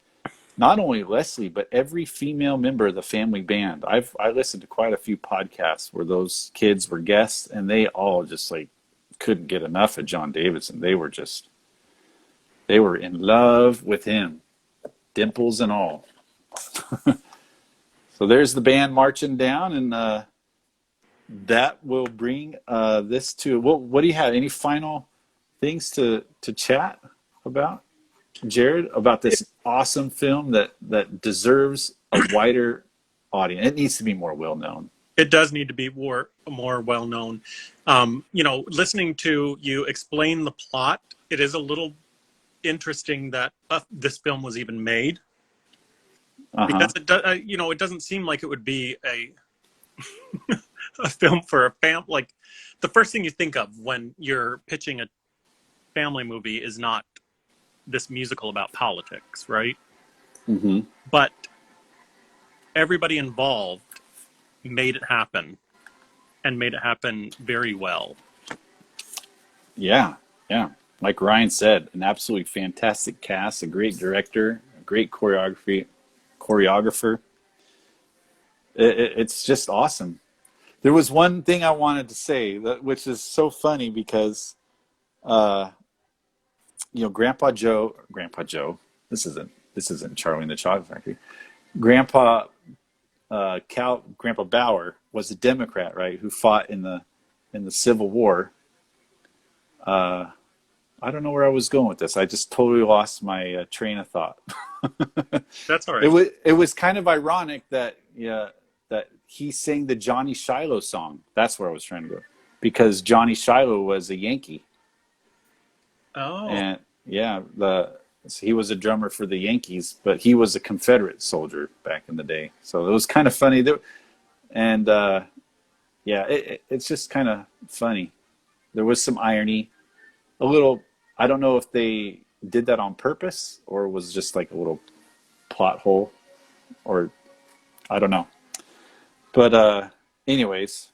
Not only Leslie, but every female member of the family band. I listened to quite a few podcasts where those kids were guests, and they all just like couldn't get enough of John Davidson. They were in love with him, dimples and all. So there's the band marching down, and that will bring this to. What do you have? Any final things to chat about, Jared, about this awesome film that deserves a wider audience? It needs to be more well known. It does need to be more well known. Listening to you explain the plot, it is a little interesting that this film was even made, because it doesn't seem like it would be a a film for a family. Like the first thing you think of when you're pitching a family movie is not this musical about politics, right? Mm-hmm. But everybody involved made it happen, and made it happen very well. Yeah. Like Ryan said, an absolutely fantastic cast, a great director, a great choreographer. It's just awesome. There was one thing I wanted to say, which is so funny because, Grandpa Joe. This isn't Charlie and the Chocolate Factory. Grandpa Bauer was a Democrat, right? Who fought in the Civil War. I don't know where I was going with this. I just totally lost my train of thought. That's all right. It was kind of ironic that he sang the Johnny Shiloh song. That's where I was trying to go, because Johnny Shiloh was a Yankee. Oh. And yeah, so he was a drummer for the Yankees, but he was a Confederate soldier back in the day. So it was kind of funny. It's just kind of funny. There was some irony, a little. I don't know if they did that on purpose or was just like a little plot hole, or I don't know. But anyways,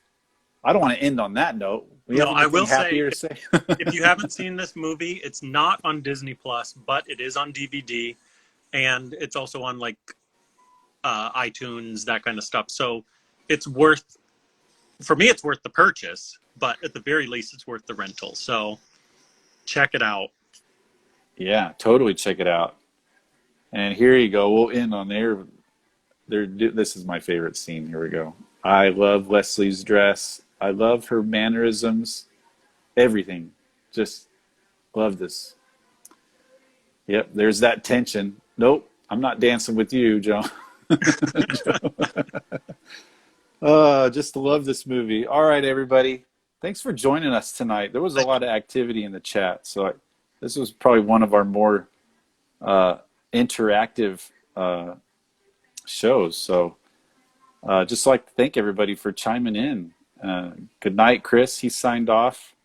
I don't want to end on that note. I will say, say. If you haven't seen this movie, it's not on Disney Plus, but it is on DVD, and it's also on like iTunes, that kind of stuff. So it's worth the purchase, but at the very least, it's worth the rental. So check it out. Yeah, totally check it out. And here you go. We'll end on there. This is my favorite scene. Here we go. I love Leslie's dress. I love her mannerisms. Everything. Just love this. Yep, there's that tension. Nope, I'm not dancing with you, John. Just love this movie. All right, everybody. Thanks for joining us tonight. There was a lot of activity in the chat, so this was probably one of our more interactive shows. So just like to thank everybody for chiming in. Good night, Chris. He signed off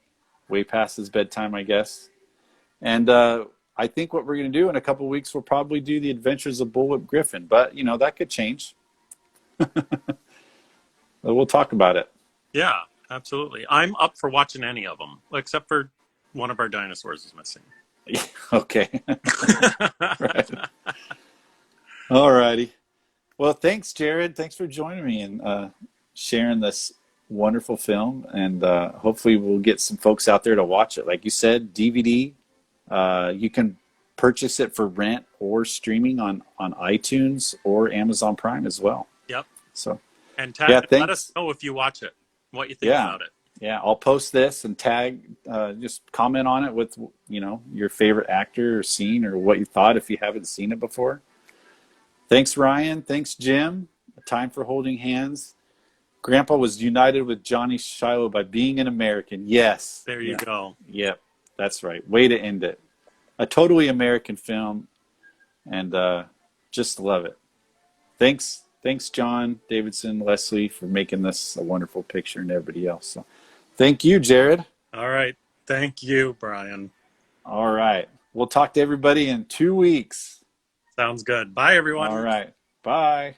way past his bedtime, I guess. And I think what we're going to do in a couple of weeks, we'll probably do the Adventures of Bullwhip Griffin. But, that could change. We'll talk about it. Yeah, absolutely. I'm up for watching any of them, except for one of our dinosaurs is missing. Okay. Right. All righty. Well, thanks, Jared. Thanks for joining me and sharing this wonderful film. And hopefully we'll get some folks out there to watch it. Like you said, DVD. You can purchase it for rent or streaming on iTunes or Amazon Prime as well. Yep. So, and let us know if you watch it, what you think about it. Yeah, I'll post this and tag, just comment on it with, your favorite actor or scene or what you thought if you haven't seen it before. Thanks, Ryan. Thanks, Jim. Time for Holding Hands. Grandpa was united with Johnny Shiloh by being an American. Yes. There you go. Yep, that's right. Way to end it. A totally American film, and just love it. Thanks, John Davidson, Leslie, for making this a wonderful picture, and everybody else. So, thank you, Jared. All right. Thank you, Brian. All right. We'll talk to everybody in 2 weeks. Sounds good. Bye, everyone. All right. Bye.